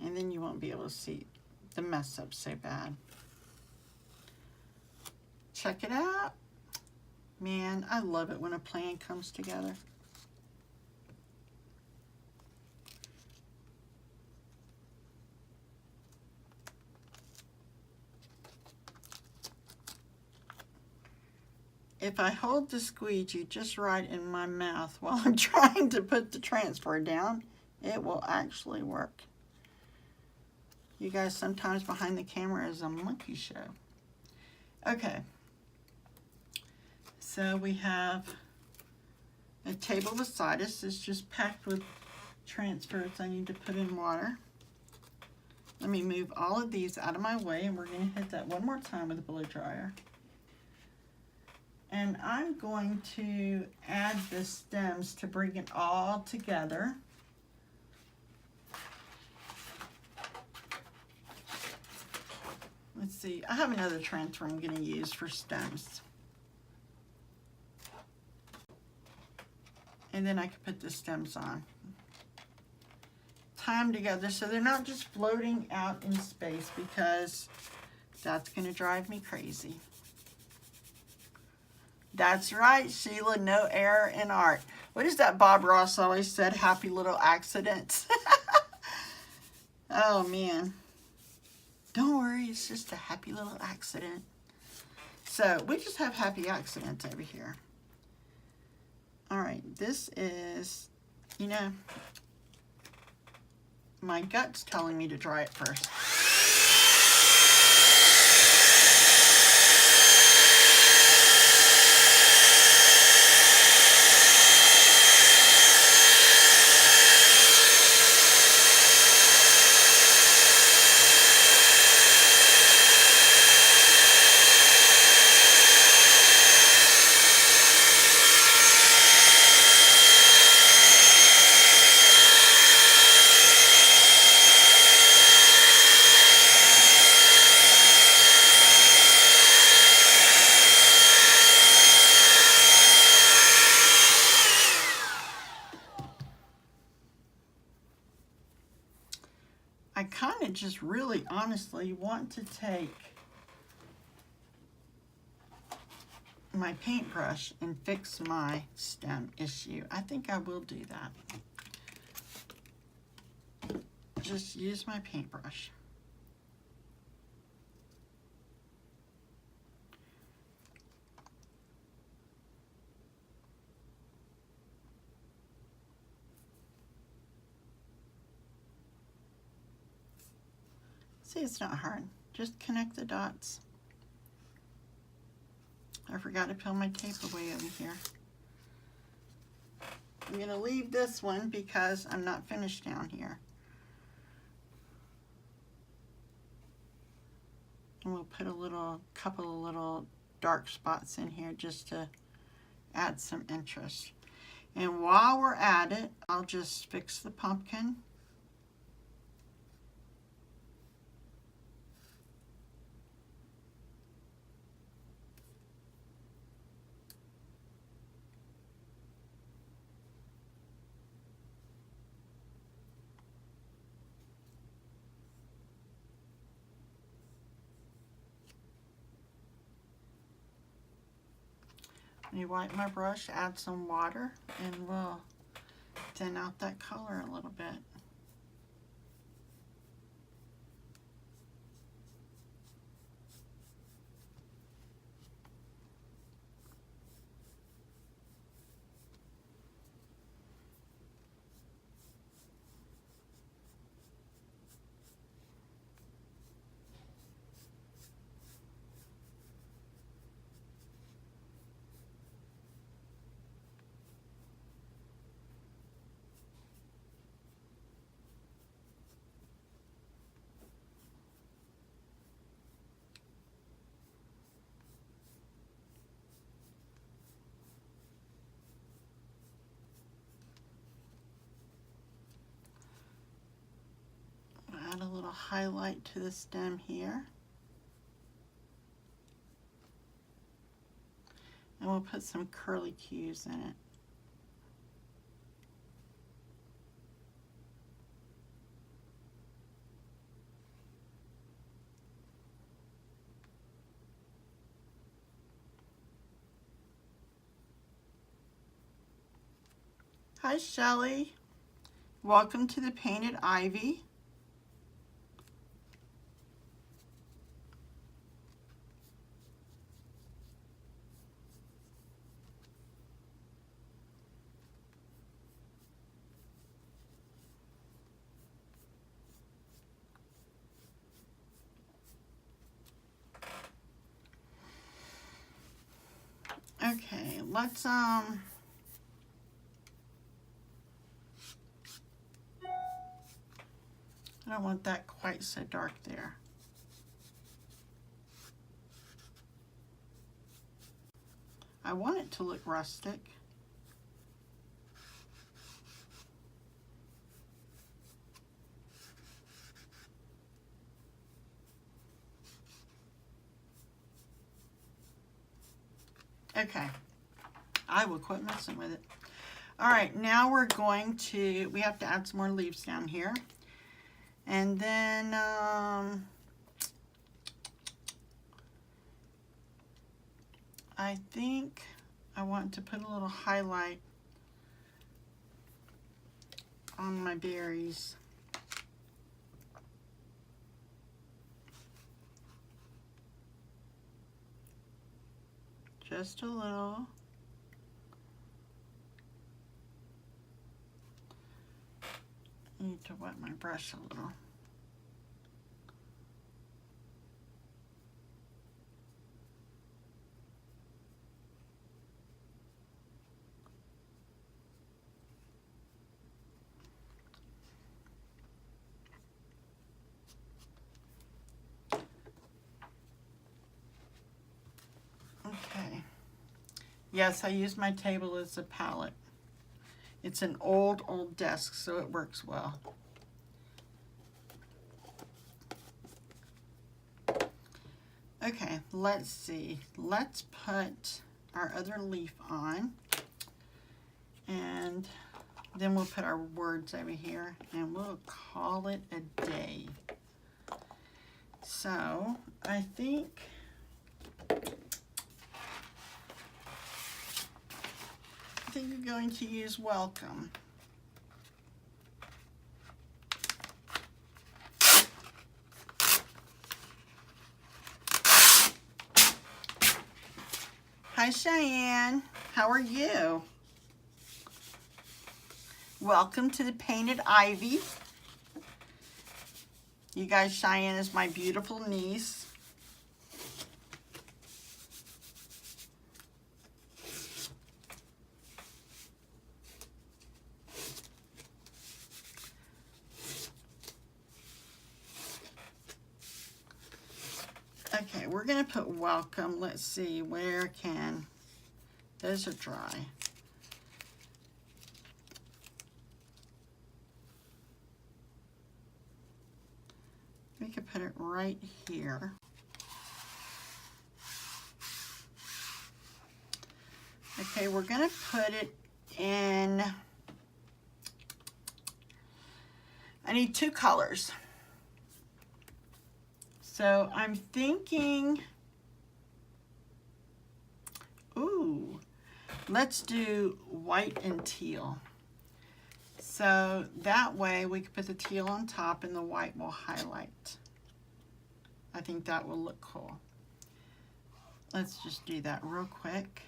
And then you won't be able to see the mess up so bad. Check it out. Man, I love it when a plan comes together. If I hold the squeegee just right in my mouth while I'm trying to put the transfer down, it will actually work. You guys, sometimes behind the camera is a monkey show. Okay. So we have a table beside us. It's just packed with transfers I need to put in water. Let me move all of these out of my way, and we're going to hit that one more time with a blow dryer. And I'm going to add the stems to bring it all together. Let's see, I have another transfer I'm going to use for stems. And then I can put the stems on. Tie them together so they're not just floating out in space, because that's going to drive me crazy. That's right, Sheila, no error in art. What is that Bob Ross always said? Happy little accidents. Oh, man. Don't worry, it's just a happy little accident. So, we just have happy accidents over here. All right, this is, you know, my gut's telling me to dry it first. I kind of just really honestly want to take my paintbrush and fix my stem issue. I think I will do that. Just use my paintbrush. See, it's not hard. Just connect the dots. I forgot to peel my tape away over here. I'm going to leave this one because I'm not finished down here. And we'll put a couple of little dark spots in here just to add some interest. And while we're at it, I'll just fix the pumpkin. Let me wipe my brush, add some water, and we'll thin out that color a little bit. Add a little highlight to the stem here. And we'll put some curly cues in it. Hi, Shelly. Welcome to the Painted Ivy. Okay, let's I don't want that quite so dark there. I want it to look rustic. Okay, I will quit messing with it. All right, now we have to add some more leaves down here. And then, I think I want to put a little highlight on my berries. Just a little. I need to wet my brush a little. Okay. Yes, I use my table as a palette. It's an old desk, so it works well. Okay, let's see. Let's put our other leaf on. And Then we'll put our words over here and we'll call it a day. So I think I'm going to use welcome. Hi Cheyenne, how are you? Welcome to the Painted Ivy. You guys, Cheyenne is my beautiful niece. Okay, we're going to put welcome. Let's see, where can, those are dry. We could put it right here. Okay, we're going to put it in, I need 2 colors. So I'm thinking, ooh, let's do white and teal. So that way we can put the teal on top and the white will highlight. I think that will look cool. Let's just do that real quick.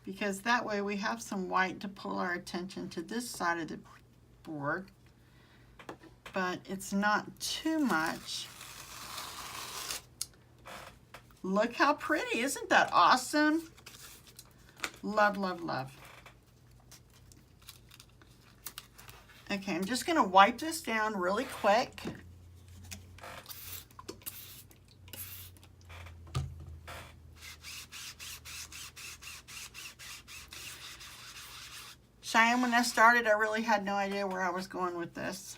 Because that way we have some white to pull our attention to this side of the board, but it's not too much. Look how pretty, isn't that awesome? Love, love, love. Okay, I'm just gonna wipe this down really quick. Cheyenne, when I started, I really had no idea where I was going with this.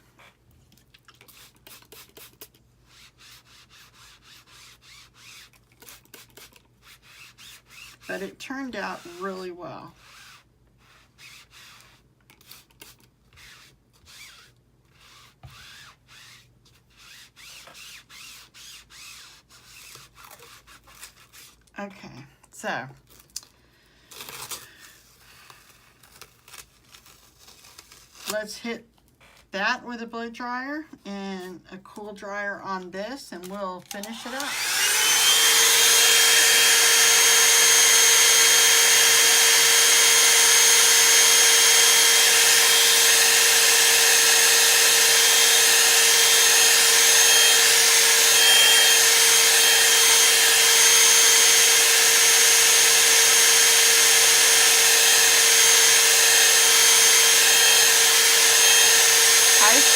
But it turned out really well. Okay, so let's hit that with a blow dryer and a cool dryer on this, and we'll finish it up.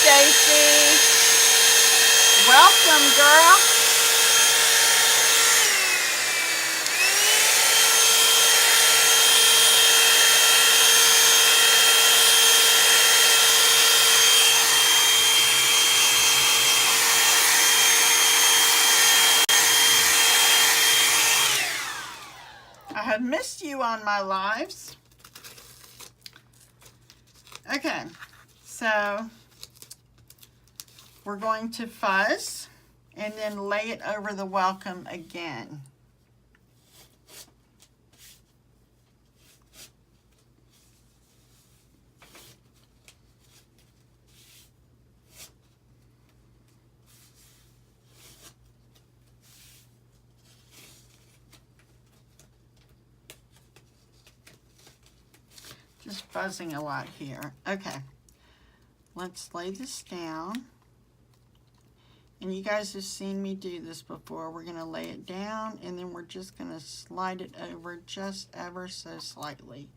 Stacy, welcome, girl. I have missed you on my lives. Okay, so we're going to fuzz and then lay it over the welcome again. Just fuzzing a lot here. Okay, let's lay this down. And you guys have seen me do this before. We're going to lay it down and then we're just going to slide it over just ever so slightly.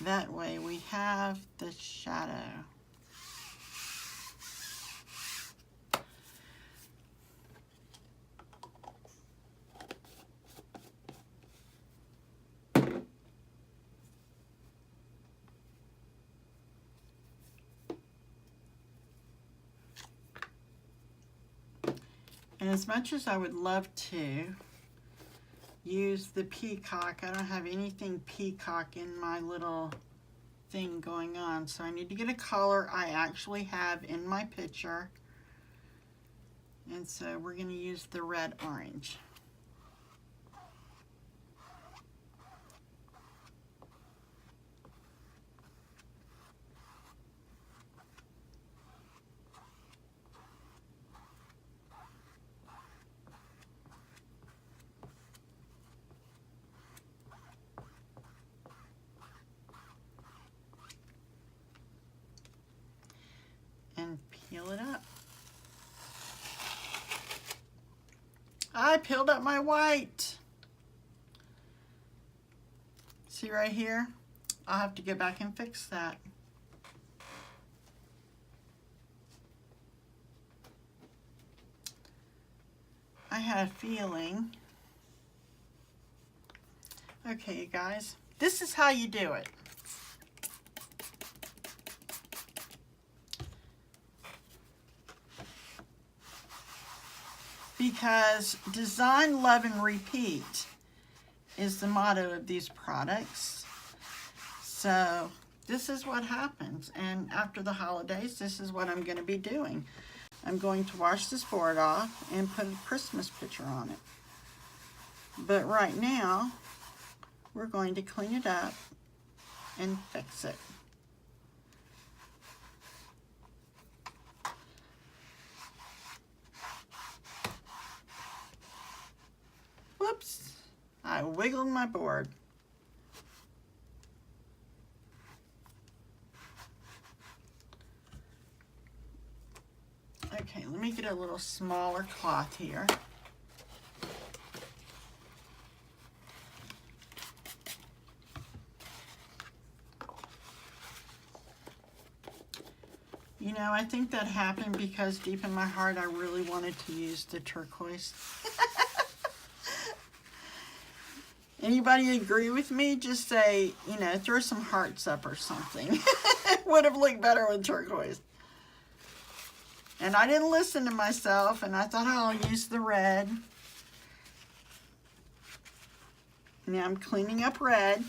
That way we have the shadow. And as much as I would love to use the peacock, I don't have anything peacock in my little thing going on. So I need to get a color I actually have in my picture. And so we're going to use the red orange. And peel it up. I peeled up my white. See right here? I'll have to go back and fix that. I had a feeling. Okay, you guys, this is how you do it. Because design, love, and repeat is the motto of these products. So this is what happens. And after the holidays, this is what I'm going to be doing. I'm going to wash this board off and put a Christmas picture on it. But right now, we're going to clean it up and fix it. Whoops, I wiggled my board. Okay, let me get a little smaller cloth here. You know, I think that happened because deep in my heart I really wanted to use the turquoise. Anybody agree with me? Just say, you know, throw some hearts up or something. It would have looked better with turquoise. And I didn't listen to myself, and I thought, oh, I'll use the red. Now I'm cleaning up red.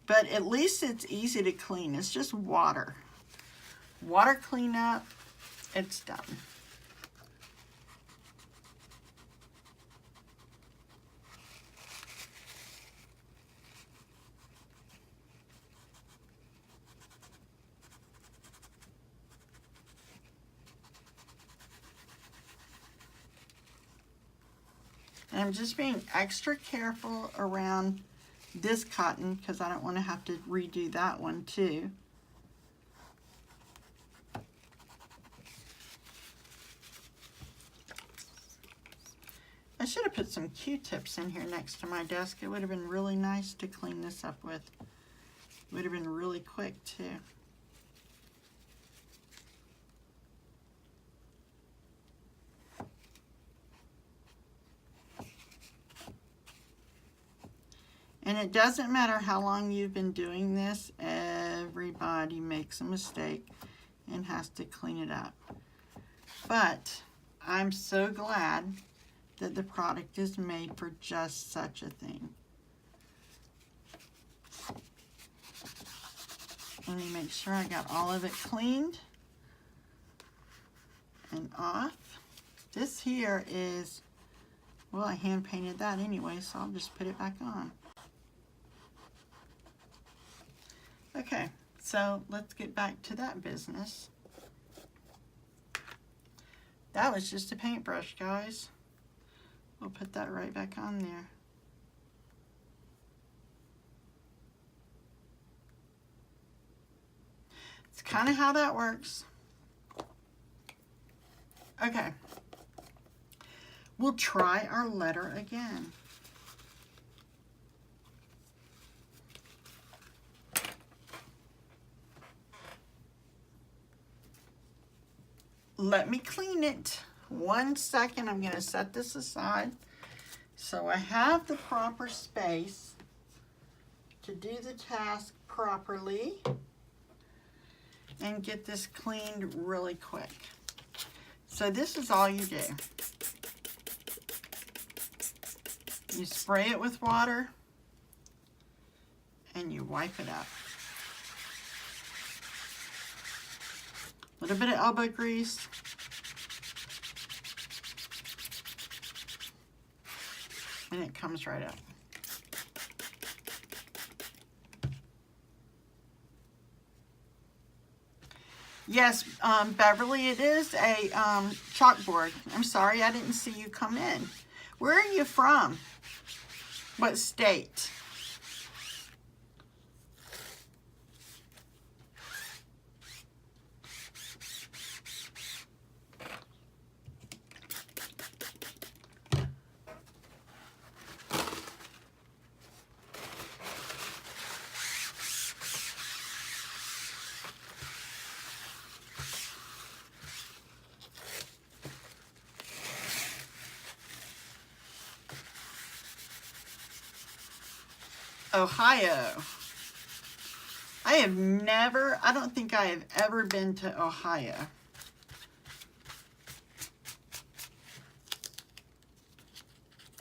But at least it's easy to clean. It's just water. Water cleanup, it's done. And I'm just being extra careful around this cotton because I don't want to have to redo that one too. I should have put some Q-tips in here next to my desk. It would have been really nice to clean this up with. It would have been really quick too. And it doesn't matter how long you've been doing this, everybody makes a mistake and has to clean it up. But I'm so glad that the product is made for just such a thing. Let me make sure I got all of it cleaned and off. This here is, well, I hand painted that anyway, so I'll just put it back on. Okay, so let's get back to that business. That was just a paintbrush, guys. We'll put that right back on there. It's kind of how that works. Okay. We'll try our letter again. let me clean it. 1 second, I'm going to set this aside so I have the proper space to do the task properly and get this cleaned really quick. So this is all you do. You spray it with water and you wipe it up. A little bit of elbow grease. And it comes right up. Yes, Beverly, it is a chalkboard. I'm sorry, I didn't see you come in. Where are you from? What state? Ohio. I don't think I have ever been to Ohio.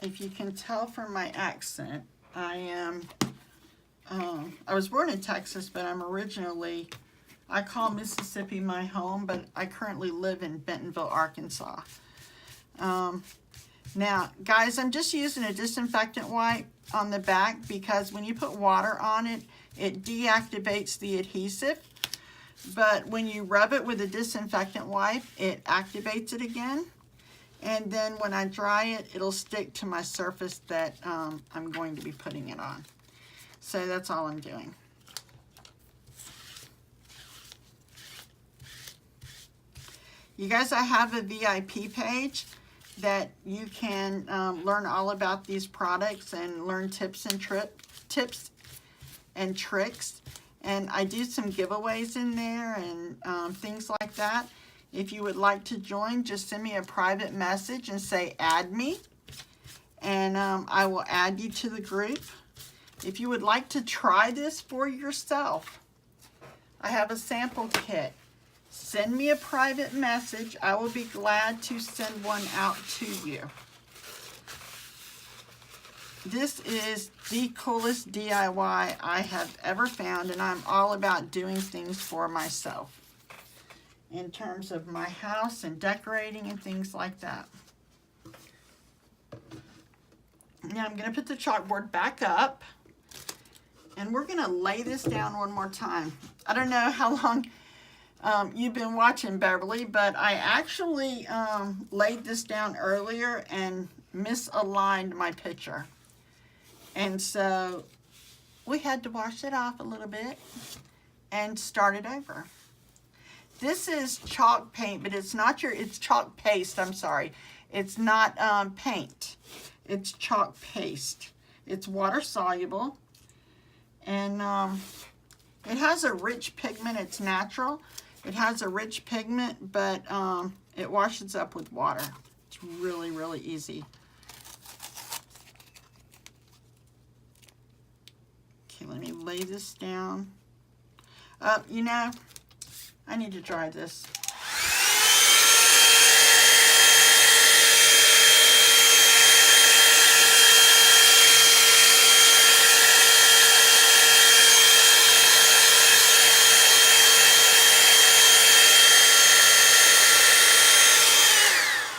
If you can tell from my accent, I was born in Texas, but I call Mississippi my home, but I currently live in Bentonville, Arkansas. Now, guys, I'm just using a disinfectant wipe on the back because when you put water on it, it deactivates the adhesive. But when you rub it with a disinfectant wipe, it activates it again. And then when I dry it, it'll stick to my surface that I'm going to be putting it on. So that's all I'm doing. You guys, I have a VIP page that you can learn all about these products and learn tips and tricks. And I do some giveaways in there and things like that. If you would like to join, just send me a private message and say add me, and I will add you to the group. If you would like to try this for yourself, I have a sample kit. Send me a private message. I will be glad to send one out to you. This is the coolest DIY I have ever found, and I'm all about doing things for myself in terms of my house and decorating and things like that. Now I'm going to put the chalkboard back up, and we're going to lay this down one more time. I don't know how long you've been watching, Beverly, but I actually laid this down earlier and misaligned my picture. And so we had to wash it off a little bit and start it over. This is chalk paint, but it's not it's chalk paste, I'm sorry. It's not paint, it's chalk paste. It's water soluble, and it has a rich pigment. It's natural. It has a rich pigment, but it washes up with water. It's really, really easy. Okay, let me lay this down. You know, I need to dry this.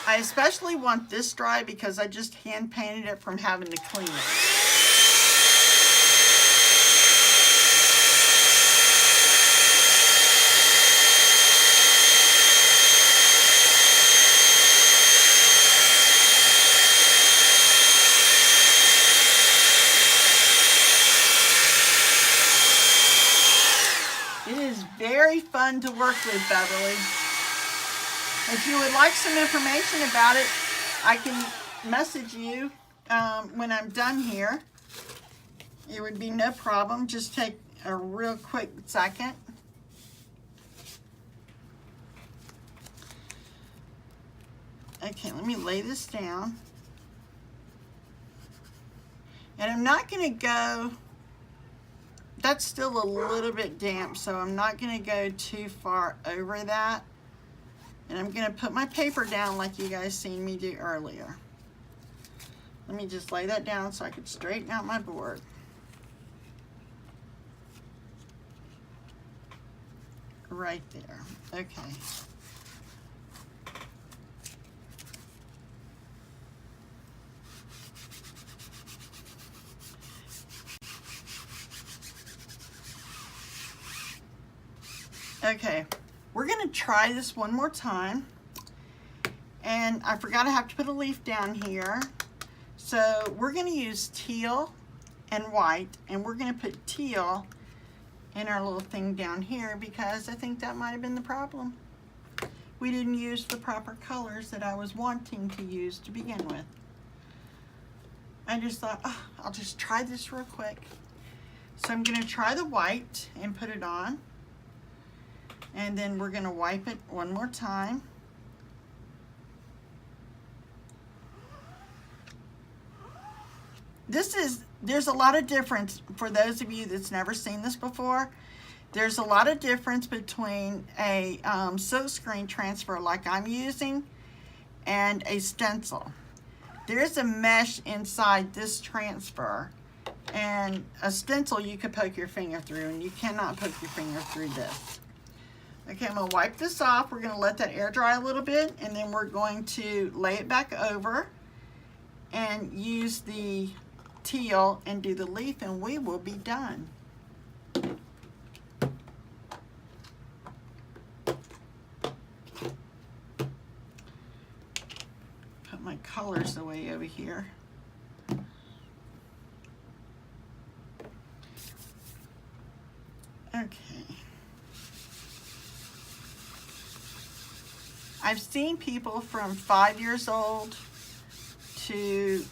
I especially want this dry because I just hand painted it from having to clean it. It is very fun to work with, Beverly. If you would like some information about it, I can message you when I'm done here. It would be no problem. Just take a real quick second. Okay, let me lay this down. And I'm not going to go, that's still a little bit damp, so I'm not going to go too far over that. And I'm going to put my paper down like you guys seen me do earlier. Let me just lay that down so I can straighten out my board. Right there. Okay. Okay, we're going to try this one more time. And I forgot I have to put a leaf down here. So we're going to use teal and white, and we're going to put teal in our little thing down here because I think that might have been the problem. We didn't use the proper colors that I was wanting to use to begin with. I just thought, oh, I'll just try this real quick. So I'm going to try the white and put it on. And then we're going to wipe it one more time. There's a lot of difference for those of you that's never seen this before. There's a lot of difference between a silkscreen transfer like I'm using and a stencil. There's a mesh inside this transfer, and a stencil you could poke your finger through, and you cannot poke your finger through this. Okay, I'm going to wipe this off. We're going to let that air dry a little bit, and then we're going to lay it back over and use the teal and do the leaf, and we will be done. Put my colors away over here. Okay. I've seen people from 5 years old to,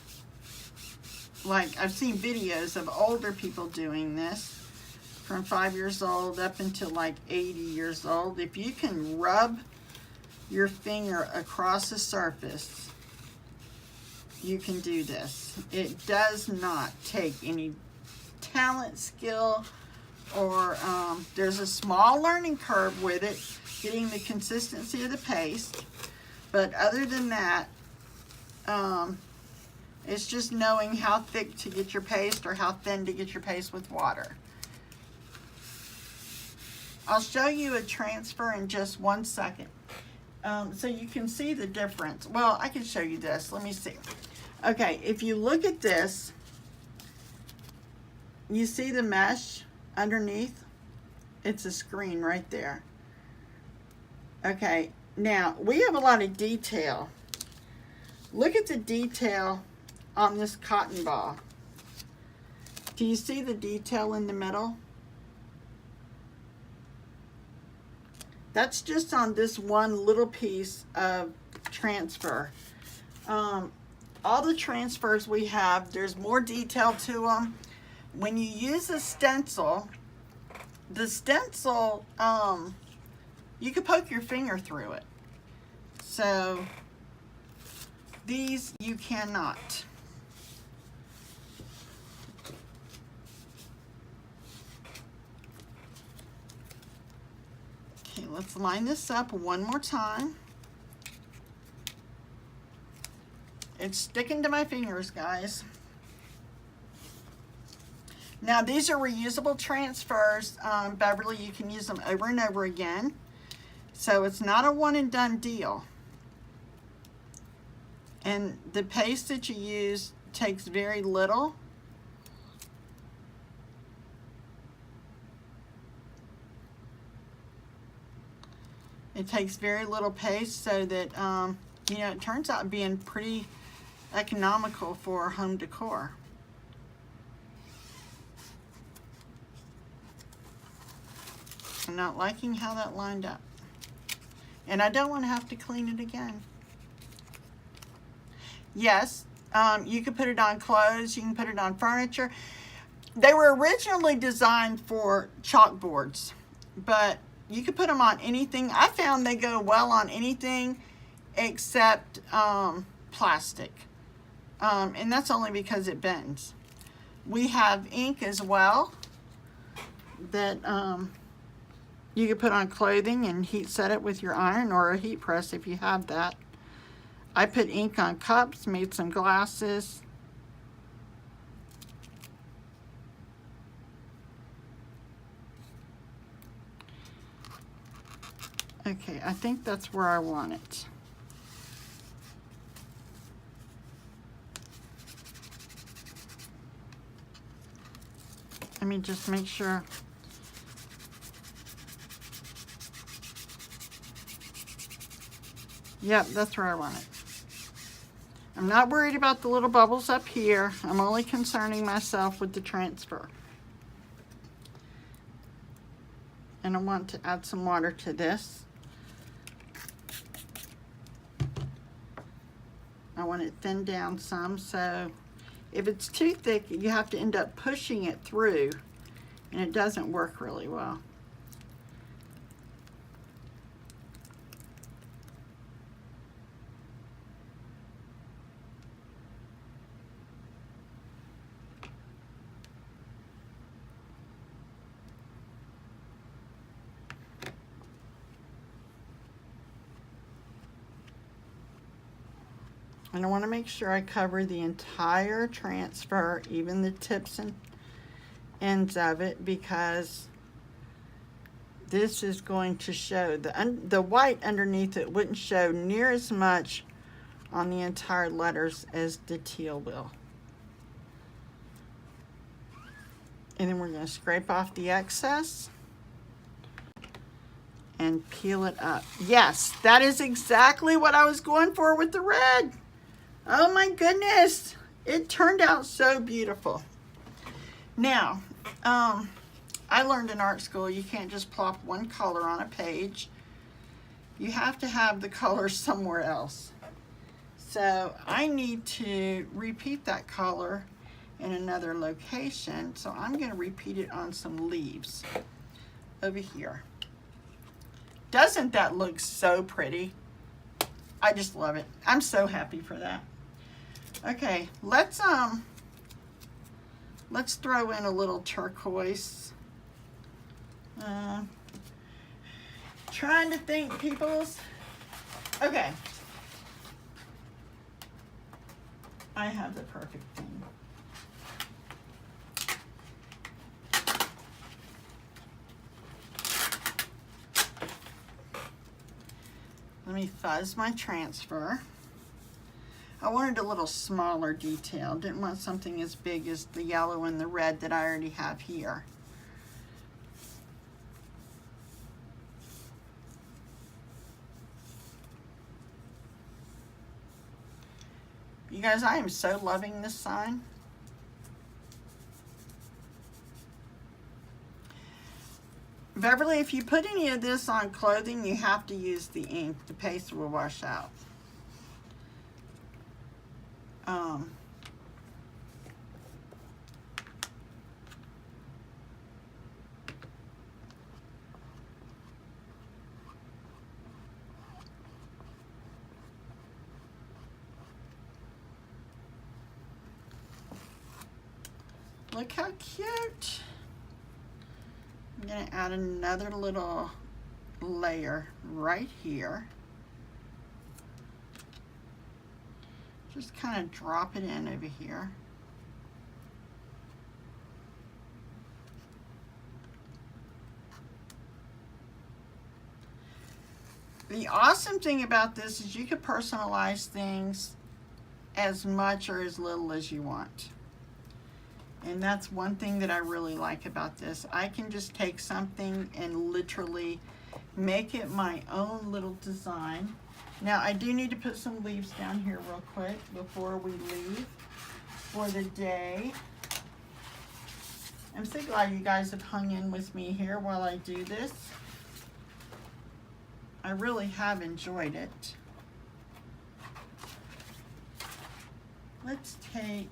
like, I've seen videos of older people doing this from 5 years old up until like 80 years old. If you can rub your finger across the surface, you can do this. It does not take any talent, skill, or there's a small learning curve with it, getting the consistency of the paste. But other than that, it's just knowing how thick to get your paste or how thin to get your paste with water. I'll show you a transfer in just 1 second. So you can see the difference. Well, I can show you this. Let me see. Okay, if you look at this, you see the mesh underneath? It's a screen right there. Okay, now we have a lot of detail. Look at the detail on this cotton ball. Do you see the detail in the middle? That's just on this one little piece of transfer. All the transfers we have, there's more detail to them. When you use a stencil, the stencil, you could poke your finger through it. So these you cannot. Okay, let's line this up one more time. It's sticking to my fingers, guys. Now these are reusable transfers. Beverly, you can use them over and over again. So it's not a one and done deal. And the paste that you use takes very little. It takes very little paste so that, you know, it turns out being pretty economical for home decor. I'm not liking how that lined up. And I don't want to have to clean it again. Yes, you can put it on clothes, you can put it on furniture. They were originally designed for chalkboards, but you could put them on anything. I found they go well on anything, except plastic. And that's only because it bends. We have ink as well that you could put on clothing and heat set it with your iron or a heat press if you have that. I put ink on cups, made some glasses. Okay, I think that's where I want it. Let me just make sure. Yep, that's where I want it. I'm not worried about the little bubbles up here. I'm only concerning myself with the transfer. And I want to add some water to this. I want it thinned down some, so if it's too thick, you have to end up pushing it through, and it doesn't work really well. And I want to make sure I cover the entire transfer, even the tips and ends of it, because this is going to show, the white underneath it wouldn't show near as much on the entire letters as the teal will. And then we're going to scrape off the excess and peel it up. Yes, that is exactly what I was going for with the red. Oh my goodness, it turned out so beautiful. Now, I learned in art school you can't just plop one color on a page. You have to have the color somewhere else. So I need to repeat that color in another location. So I'm going to repeat it on some leaves over here. Doesn't that look so pretty? I just love it. I'm so happy for that. Okay, let's throw in a little turquoise. Trying to think, peoples. Okay. I have the perfect thing. Let me fuzz my transfer. I wanted a little smaller detail. Didn't want something as big as the yellow and the red that I already have here. You guys, I am so loving this sign. Beverly, if you put any of this on clothing, you have to use the ink. The paste will wash out. Look how cute. I'm going to add another little layer right here. Just kind of drop it in over here. The awesome thing about this is you can personalize things as much or as little as you want. And that's one thing that I really like about this. I can just take something and literally make it my own little design. Now I do need to put some leaves down here real quick before we leave for the day. I'm so glad you guys have hung in with me here while I do this. I really have enjoyed it. Let's take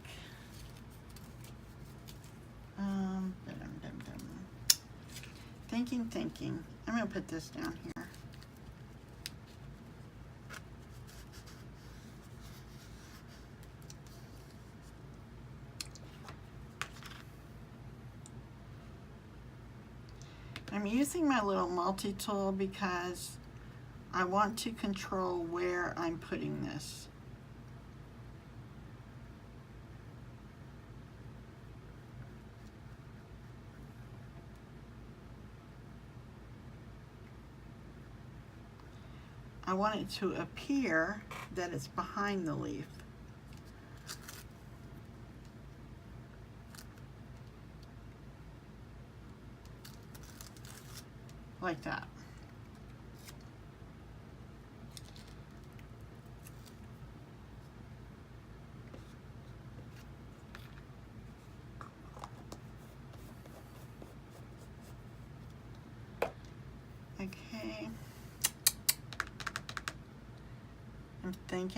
thinking. I'm going to put this down here. I'm using my little multi-tool because I want to control where I'm putting this. I want it to appear that it's behind the leaf. Like that. Okay.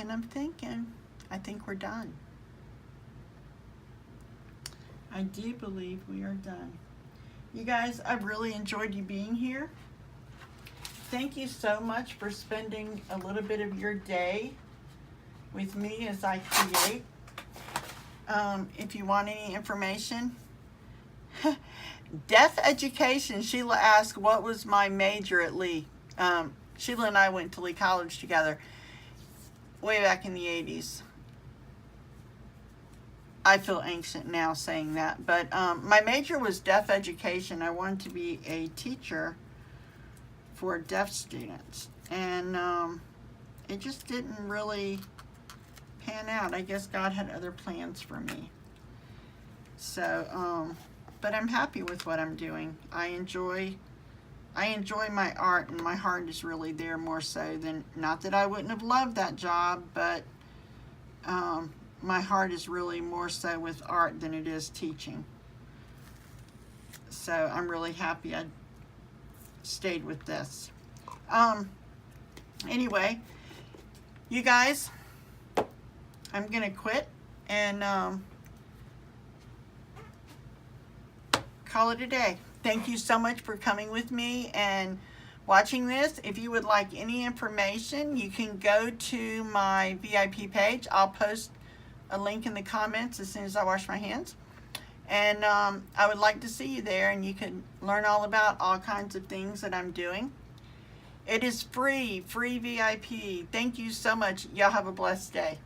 I'm thinking. I think we're done. I do believe we are done. You guys, I've really enjoyed you being here. Thank you so much for spending a little bit of your day with me as I create. If you want any information, Deaf Education. Sheila asked what was my major at Lee. Sheila and I went to Lee College together way back in the 80s. I feel ancient now saying that, but my major was deaf education. I wanted to be a teacher for deaf students, and it just didn't really pan out. I guess God had other plans for me. So, but I'm happy with what I'm doing. I enjoy my art, and my heart is really there more so than, not that I wouldn't have loved that job, but my heart is really more so with art than it is teaching. So I'm really happy I stayed with this. Anyway, you guys, I'm gonna quit and call it a day. Thank you so much for coming with me and watching this. If you would like any information, you can go to my VIP page. I'll post a link in the comments as soon as I wash my hands. And I would like to see you there, and you can learn all about all kinds of things that I'm doing. It is free VIP. Thank you so much. Y'all have a blessed day.